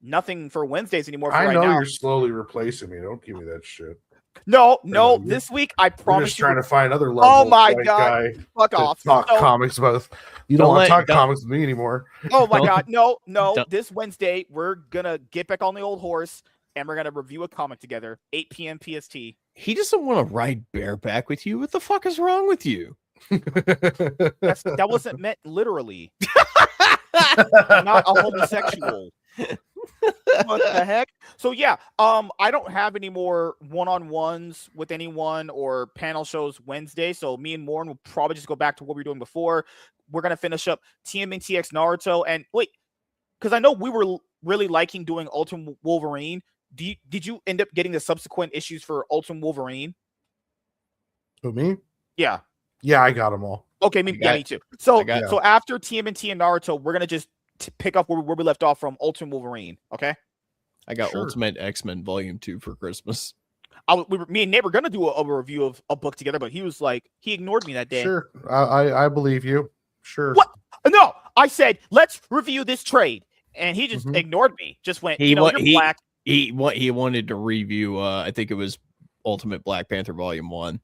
nothing for Wednesdays anymore. I know right now. You're slowly replacing me. Don't give me that shit. No, this week I promise just trying to find other level. Oh my god! Fuck off! Talk comics with. You don't want to talk comics with me anymore. Oh my god! No. This Wednesday we're gonna get back on the old horse and we're gonna review a comic together. 8 p.m. PST. He doesn't want to ride bareback with you. What the fuck is wrong with you? That wasn't meant literally. I'm not a homosexual. What the heck? So yeah, I don't have any more one-on-ones with anyone or panel shows Wednesday. So me and Warren will probably just go back to what we were doing before. We're gonna finish up TMNT X Naruto, and wait, because I know we were really liking doing Ultimate Wolverine. Did you end up getting the subsequent issues for Ultimate Wolverine? Who, me? Yeah, I got them all. Okay, me too. So after TMNT and Naruto, we're gonna just pick up where we left off from Ultimate Wolverine. Okay. I got Ultimate X-Men Volume 2 for Christmas. Me and Nate were gonna do a review of a book together, but he ignored me that day. Sure, I believe you. Sure. What? No, I said let's review this trade, and he just ignored me. Just went. You're black. He wanted to review. I think it was Ultimate Black Panther Volume 1.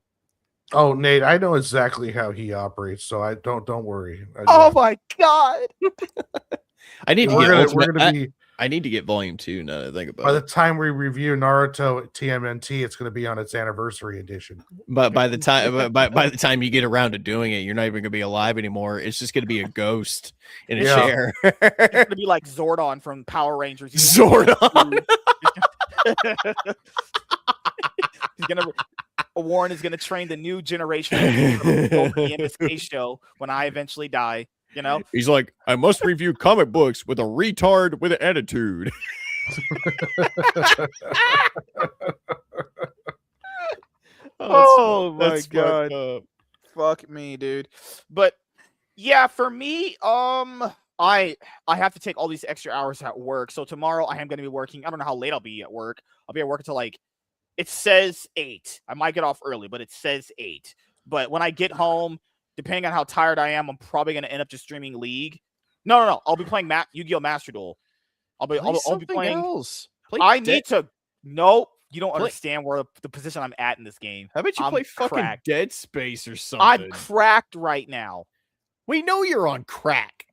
Oh, Nate, I know exactly how he operates, so I don't worry. My god! I need to I need to get Volume 2 now that I think about it. By the time we review Naruto TMNT, it's going to be on its anniversary edition. But by the time you get around to doing it, you're not even going to be alive anymore. It's just going to be a ghost in a chair. It's going to be like Zordon from Power Rangers. Zordon. Warren is going to train the new generation of the MSK show when I eventually die. You know, he's like, I must review comic books with a retard with an attitude. My god, fuck me, dude. But yeah, for me, I have to take all these extra hours at work. So tomorrow I am going to be working. I don't know how late I'll be at work. I'll be at work until it says 8. I might get off early, but it says 8. But when I get home, depending on how tired I am, I'm probably going to end up just streaming League. No. I'll be playing Yu-Gi-Oh! Master Duel. I'll be playing. Else. No, you don't understand where the position I'm at in this game. How about you play fucking cracked. Dead Space or something? I'm cracked right now. We know you're on crack.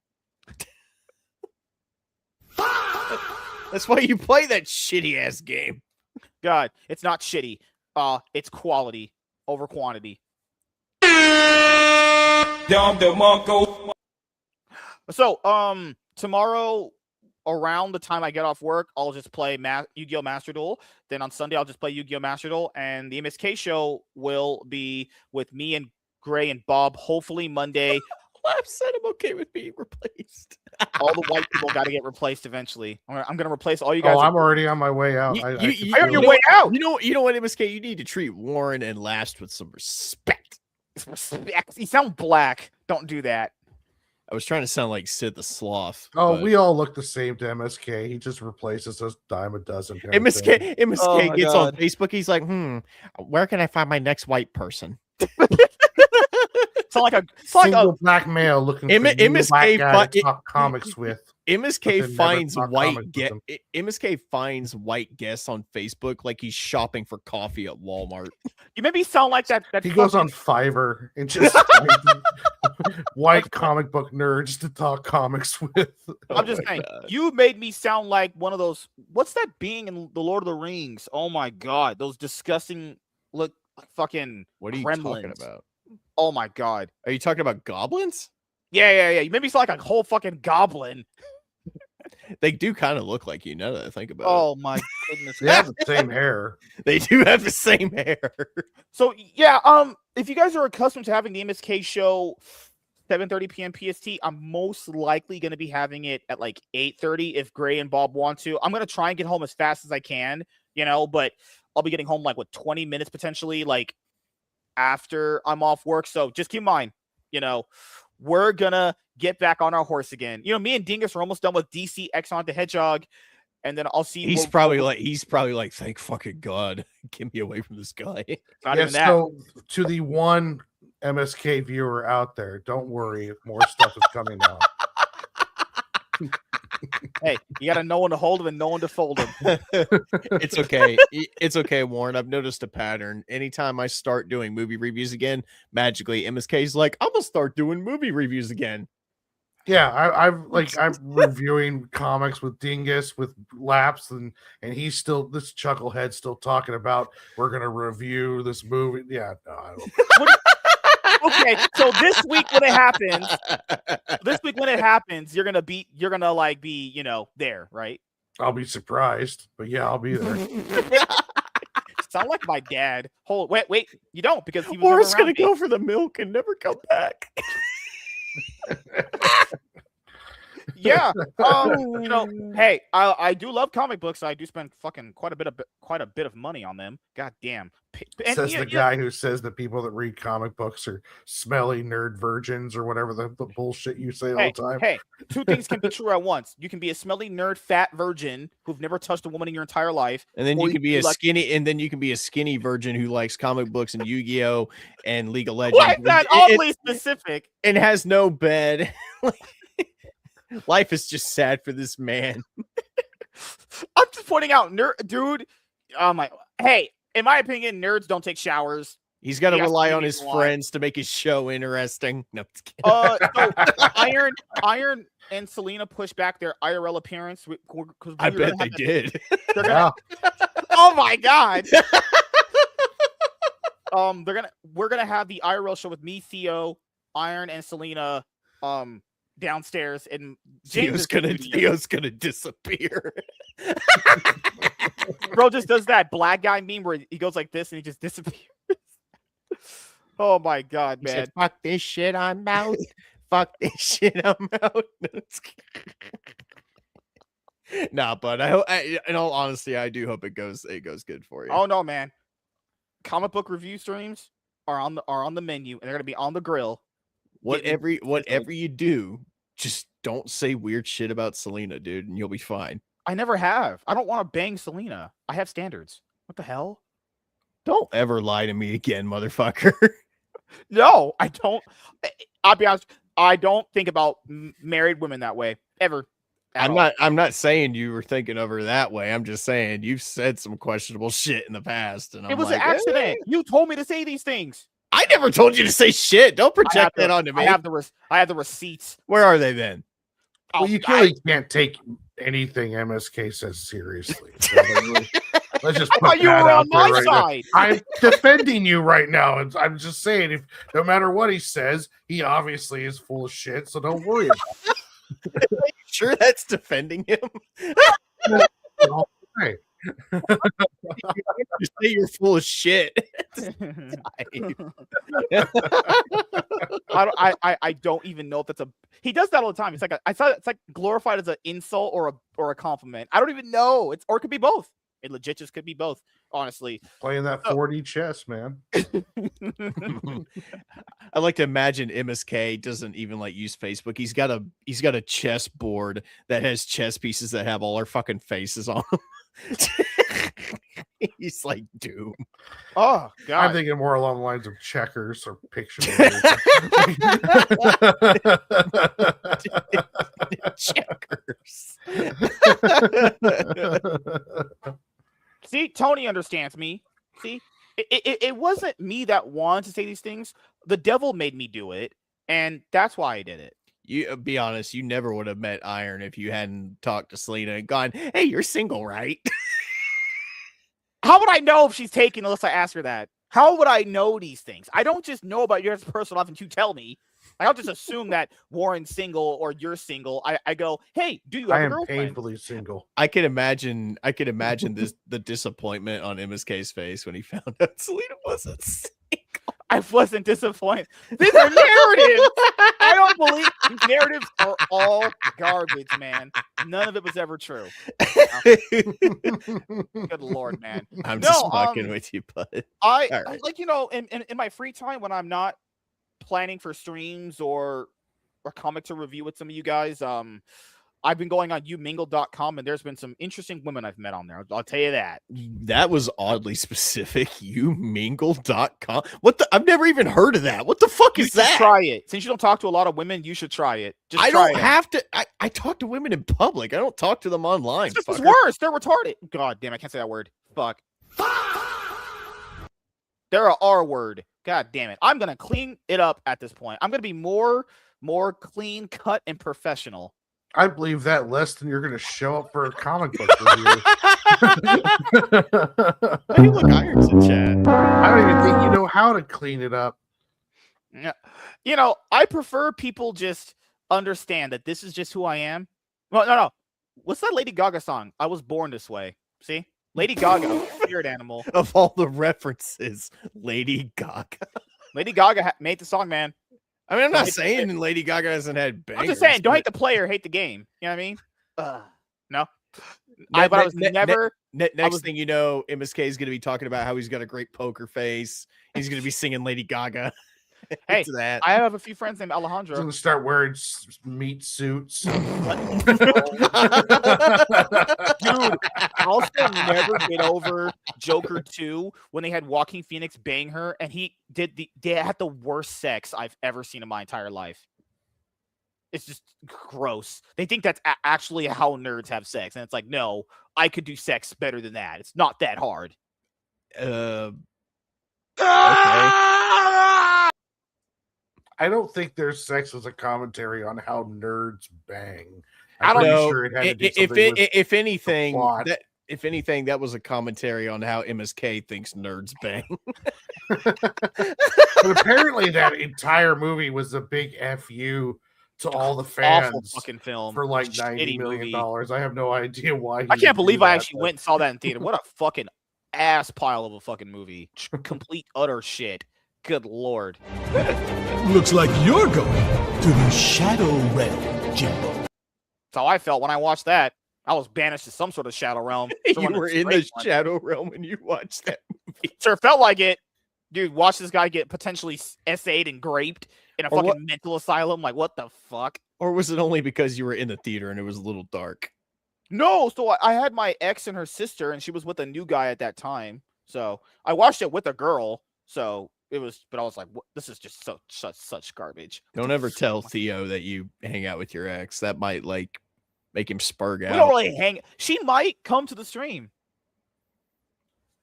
That's why you play that shitty ass game. God, it's not shitty. It's quality over quantity. So, tomorrow around the time I get off work, I'll just play Yu-Gi-Oh! Master Duel. Then on Sunday, I'll just play Yu-Gi-Oh! Master Duel. And the MSK show will be with me and Gray and Bob, hopefully Monday. Lab said I'm okay with being replaced. All the white people got to get replaced eventually. I'm going to replace all you guys. Oh, I'm already on my way out. You're on your way out. You know what, MSK? You need to treat Warren and Last with some respect. Respect. You sound black. Don't do that. I was trying to sound like Sid the Sloth. Oh, we all look the same to MSK. He just replaces us dime a dozen. MSK gets on Facebook. He's like, where can I find my next white person? It's like a Single black male looking for a MSK black guy to talk comics with. MSK never finds talk white comics with him. MSK finds white guests on Facebook like he's shopping for coffee at Walmart. You made me sound like that. He goes on Fiverr and just finds white comic book nerds to talk comics with. I'm just saying, you made me sound like one of those. What's that being in the Lord of the Rings? Oh my god, those disgusting look fucking. What are you gremlins. talking about? Oh my god. Are you talking about goblins? Yeah. You made me sound like a whole fucking goblin. They do kind of look like you, now that I think about it. Oh my goodness. They have the same hair. They do have the same hair. So yeah, if you guys are accustomed to having the MSK show 7:30 p.m. PST, I'm most likely going to be having it at like 8:30 if Gray and Bob want to. I'm going to try and get home as fast as I can, but I'll be getting home like 20 minutes potentially, like after I'm off work. So just keep in mind, we're gonna get back on our horse again. Me and Dingus are almost done with DC Exxon the Hedgehog, and then I'll see. He's probably like, thank fucking God, get me away from this guy. Not Yeah, even that. so to the one MSK viewer out there, don't worry, more stuff is coming out. Hey, you gotta know when to hold him and know when to fold him. It's okay. It's okay, Warren. I've noticed a pattern. Anytime I start doing movie reviews again, magically MSK's like, I'm gonna start doing movie reviews again. Yeah, I'm reviewing comics with Dingus, with Laps, and he's still, this chucklehead still talking about we're gonna review this movie. Yeah, no, I don't. Okay, so this week when it happens, you're gonna be there, right? I'll be surprised, but yeah, I'll be there. Sound like my dad. Wait, you don't, because he was Warren's never gonna around me. go for the milk and never come back. Yeah. Hey, I do love comic books. I do spend fucking quite a bit of money on them. God damn. Says the guy who says that people that read comic books are smelly nerd virgins or whatever the bullshit you say all the time. Hey, two things can be true at once. You can be a smelly nerd fat virgin who've never touched a woman in your entire life. And then or you can be a skinny virgin who likes comic books and Yu-Gi-Oh and League of Legends. Why is that oddly specific? And has no bed. Life is just sad for this man. I'm just pointing out, dude. Hey, in my opinion, nerds don't take showers. He's got to rely on his friends to make his show interesting. No, so Iron and Selena pushed back their IRL appearance. I bet they did. They're gonna. Oh my god. We're gonna have the IRL show with me, Theo, Iron, and Selena. Downstairs, and Theo's gonna disappear. Bro just does that black guy meme where he goes like this and he just disappears. Oh my god, man! Said, fuck this shit, I'm out. Fuck this shit, I'm out. Nah, but in all honesty, I do hope it goes good for you. Oh no, man! Comic book review streams are on the menu, and they're gonna be on the grill. Whatever you do, just don't say weird shit about Selena, dude, and you'll be fine. I never have. I don't want to bang Selena. I have standards. What the hell? Don't ever lie to me again, motherfucker. No, I don't. I'll be honest. I don't think about married women that way ever. I'm not saying you were thinking of her that way. I'm just saying you've said some questionable shit in the past, and it was an accident. You told me to say these things. I never told you to say shit. Don't project that onto me. I have the receipts. Where are they then? Well, you clearly can't take anything MSK says seriously. Let's just put you that were out on there my right now. side. I'm defending you right now. I'm just saying, if no matter what he says, he obviously is full of shit. So don't worry about it. Sure, that's defending him. Hey. You say you're full of shit. I don't even know if that's he does that all the time. It's like it's like glorified as an insult or a compliment. I don't even know. It could be both. It legit just could be both, honestly. Playing that 4D chess, man. I like to imagine MSK doesn't even use Facebook. He's got a chess board that has chess pieces that have all our fucking faces on them. He's like Doom. Oh God. I'm thinking more along the lines of Checkers or Pictionary. Checkers. See, Tony understands me. See, it wasn't me that wanted to say these things. The devil made me do it, and that's why I did it. You be honest, you never would have met Iron if you hadn't talked to Selena and gone, "Hey, you're single, right?" How would I know if she's taken unless I ask her that? How would I know these things? I don't just know about your personal life and you tell me. I don't just assume that Warren's single or you're single. I go, hey, do you have I a am girlfriend? painfully single. I can imagine the disappointment on MSK's face when he found out Selena wasn't single. I wasn't disappointed. These are narratives. I don't believe these narratives are all garbage, man. None of it was ever true. Good Lord, man. I'm just fucking with you, bud. I right. like, in my free time when I'm not planning for streams or a comic to review with some of you guys, I've been going on youmingle.com and there's been some interesting women I've met on there. I'll tell you that. That was oddly specific. Youmingle.com. What the? I've never even heard of that. What the fuck is that? Try it. Since you don't talk to a lot of women, you should try it. Just I try don't it. have to. I talk to women in public. I don't talk to them online. This is fucker. worse. They're retarded. God damn, I can't say that word. Fuck. They're a R word. God damn it. I'm gonna clean it up at this point. I'm gonna be more clean cut and professional. I believe that less than you're going to show up for a comic book review. Hey, look, Iron's in chat. I don't even think you know how to clean it up. Yeah. I prefer people just understand that this is just who I am. Well, no. What's that Lady Gaga song? I was born this way. See? Lady Gaga, spirit animal. Of all the references, Lady Gaga. Lady Gaga made the song, man. I mean, I'm not saying Lady Gaga hasn't had bangers. I'm just saying, don't hate the player, hate the game. You know what I mean? No. Next thing you know, MSK is going to be talking about how he's got a great poker face. He's going to be singing Lady Gaga. Hey, that. I have a few friends named He's Alejandro. going to start wearing meat suits. Dude, I'll still never get over Joker 2 when they had Joaquin Phoenix bang her and they had the worst sex I've ever seen in my entire life. It's just gross. They think that's actually how nerds have sex. And it's like, no, I could do sex better than that. It's not that hard. Okay. I don't think their sex was a commentary on how nerds bang. I don't pretty know. sure it had to do something with If anything, plot. if anything, that was a commentary on how MSK thinks nerds bang. But apparently that entire movie was a big FU to all the fans. Awful fucking film for like Shitty $90 million. movie. I have no idea why. I can't believe I actually went and saw that in theater. What a fucking ass pile of a fucking movie. Complete utter shit. Good Lord. Looks like you're going to the Shadow Realm, Jimbo. That's how I felt when I watched that. I was banished to some sort of shadow realm. You were in the shadow realm when you watched that movie. Sure felt like it. Dude, watch this guy get potentially SA'd and raped in a fucking mental asylum. Like, what the fuck? Or was it only because you were in the theater and it was a little dark? No, so I had my ex and her sister, and she was with a new guy at that time. So I watched it with a girl. So it was, but I was like, what? This is just such garbage. Don't ever tell Theo that you hang out with your ex. That might like make him spurg out. We don't really hang. She might come to the stream.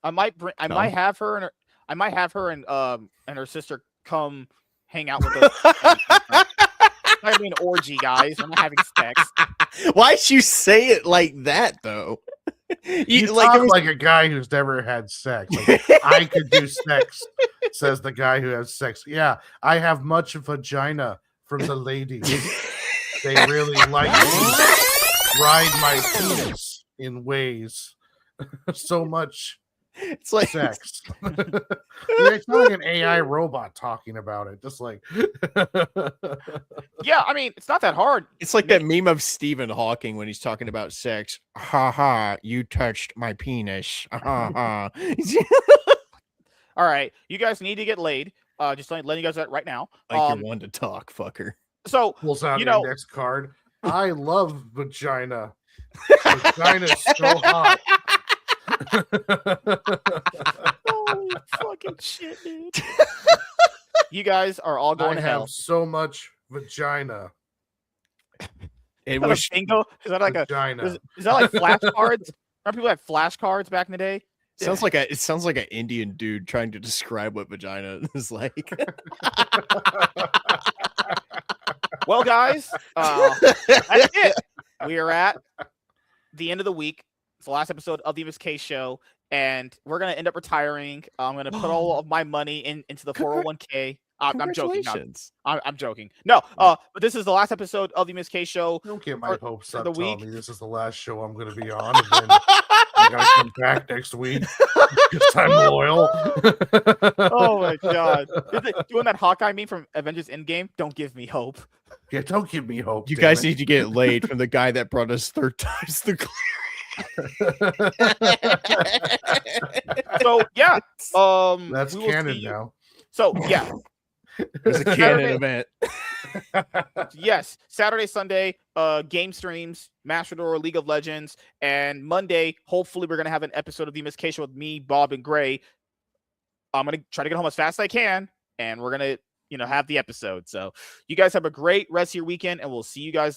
I might have her and her sister come hang out with us. I mean, orgy, guys. I'm not having sex. Why'd you say it like that, though? You talk like a guy who's never had sex. Like, I could do sex, says the guy who has sex. Yeah, I have much vagina from the ladies. They really like to ride my penis in ways so much. It's like sex. It's not like an AI robot talking about it. Just like, yeah, I mean, it's not that hard. It's like that meme of Stephen Hawking when he's talking about sex. Ha ha! You touched my penis. Ha ha! All right, you guys need to get laid. Just letting you guys know that right now. Like you're one to talk, fucker. So pulls out an index card. I love vagina. Vagina's so hot. Holy fucking shit, dude. You guys are all I going to hell. have so much vagina. It Is that was a bingo? Is that like Vagina. is that like flashcards? Remember people had flashcards back in the day? it sounds like an Indian dude trying to describe what vagina is like. Well, guys, that's it. We are at the end of the week. It's the last episode of the MSK show, and we're gonna end up retiring. I'm gonna put all of my money into the 401k. I'm joking. Congratulations. I'm joking. No, but this is the last episode of the MSK show. Don't get my For- hopes for up the telling week. me this is the last show I'm going to be on. And then I got to come back next week because I'm loyal. Oh my god! Doing that Hawkeye meme from Avengers Endgame. Don't give me hope. Yeah, don't give me hope. You damn guys it. need to get laid from the guy that brought us third times the So yeah, That's we will see canon you- now. So yeah, It's a canon Saturday- event. yes, Saturday, Sunday, game streams, Master Door, League of Legends, and Monday, hopefully, we're gonna have an episode of the MSK show with me, Bob, and Gray. I'm gonna try to get home as fast as I can, and we're gonna, have the episode. So you guys have a great rest of your weekend, and we'll see you guys later.